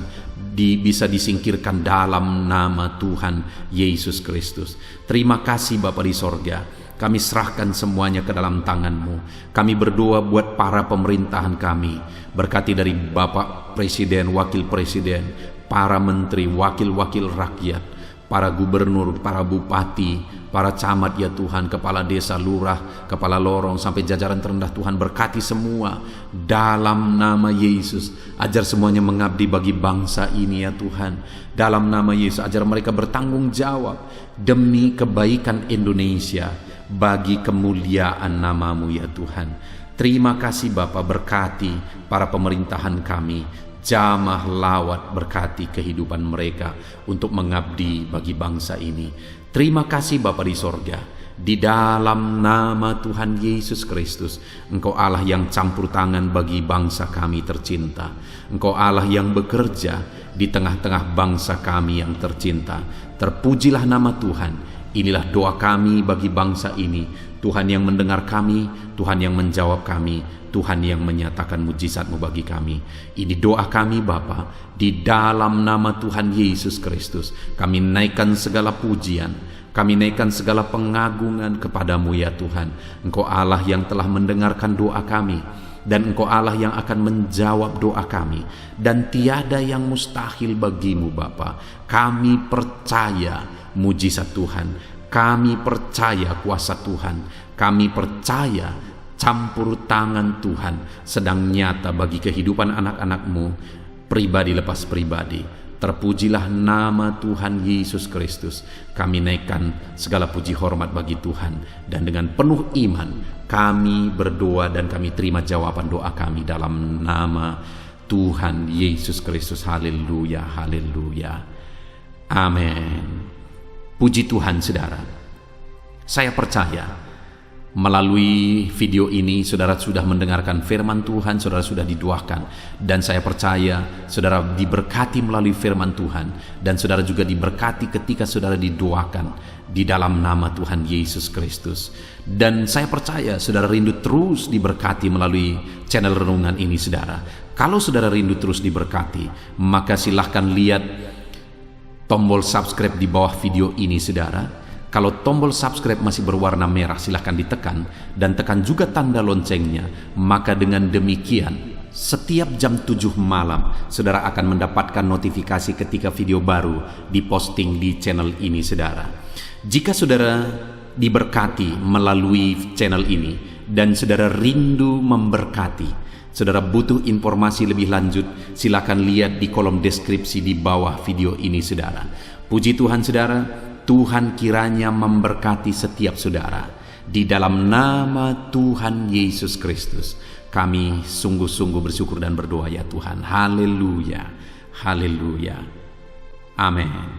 bisa disingkirkan dalam nama Tuhan Yesus Kristus. Terima kasih Bapa di sorga. Kami serahkan semuanya ke dalam tangan-Mu. Kami berdoa buat para pemerintahan kami. Berkati dari Bapak Presiden, Wakil Presiden, para menteri, wakil-wakil rakyat, para gubernur, para bupati, para camat ya Tuhan, kepala desa, lurah, kepala lorong, sampai jajaran terendah Tuhan. Berkati semua dalam nama Yesus. Ajar semuanya mengabdi bagi bangsa ini ya Tuhan. Dalam nama Yesus, ajar mereka bertanggung jawab demi kebaikan Indonesia, bagi kemuliaan nama-Mu ya Tuhan. Terima kasih Bapa, berkati para pemerintahan kami, jamah lawat, berkati kehidupan mereka untuk mengabdi bagi bangsa ini. Terima kasih Bapa di sorga. Di dalam nama Tuhan Yesus Kristus, Engkau Allah yang campur tangan bagi bangsa kami tercinta. Engkau Allah yang bekerja di tengah-tengah bangsa kami yang tercinta. Terpujilah nama Tuhan. Inilah doa kami bagi bangsa ini. Tuhan yang mendengar kami, Tuhan yang menjawab kami, Tuhan yang menyatakan mujizat-Mu bagi kami. Ini doa kami Bapa, di dalam nama Tuhan Yesus Kristus. Kami naikkan segala pujian, kami naikkan segala pengagungan kepadamu ya Tuhan. Engkau Allah yang telah mendengarkan doa kami, dan Engkau Allah yang akan menjawab doa kami, dan tiada yang mustahil bagimu Bapa. Kami percaya mujizat Tuhan, kami percaya kuasa Tuhan, kami percaya campur tangan Tuhan sedang nyata bagi kehidupan anak-anak-Mu, pribadi lepas pribadi. Terpujilah nama Tuhan Yesus Kristus. Kami naikkan segala puji hormat bagi Tuhan, dan dengan penuh iman kami berdoa dan kami terima jawaban doa kami dalam nama Tuhan Yesus Kristus. Haleluya, haleluya, amin. Puji Tuhan saudara. Saya percaya melalui video ini saudara sudah mendengarkan firman Tuhan, saudara sudah didoakan, dan saya percaya saudara diberkati melalui firman Tuhan, dan saudara juga diberkati ketika saudara didoakan di dalam nama Tuhan Yesus Kristus. Dan saya percaya saudara rindu terus diberkati melalui channel renungan ini saudara. Kalau saudara rindu terus diberkati, maka silahkan lihat tombol subscribe di bawah video ini saudara. Kalau tombol subscribe masih berwarna merah, silahkan ditekan, dan tekan juga tanda loncengnya. Maka dengan demikian setiap jam 7 malam saudara akan mendapatkan notifikasi ketika video baru diposting di channel ini saudara. Jika saudara diberkati melalui channel ini dan saudara rindu memberkati, saudara butuh informasi lebih lanjut, silakan lihat di kolom deskripsi di bawah video ini saudara. Puji Tuhan saudara, Tuhan kiranya memberkati setiap saudara. Di dalam nama Tuhan Yesus Kristus, kami sungguh-sungguh bersyukur dan berdoa ya Tuhan. Haleluya, haleluya, amin.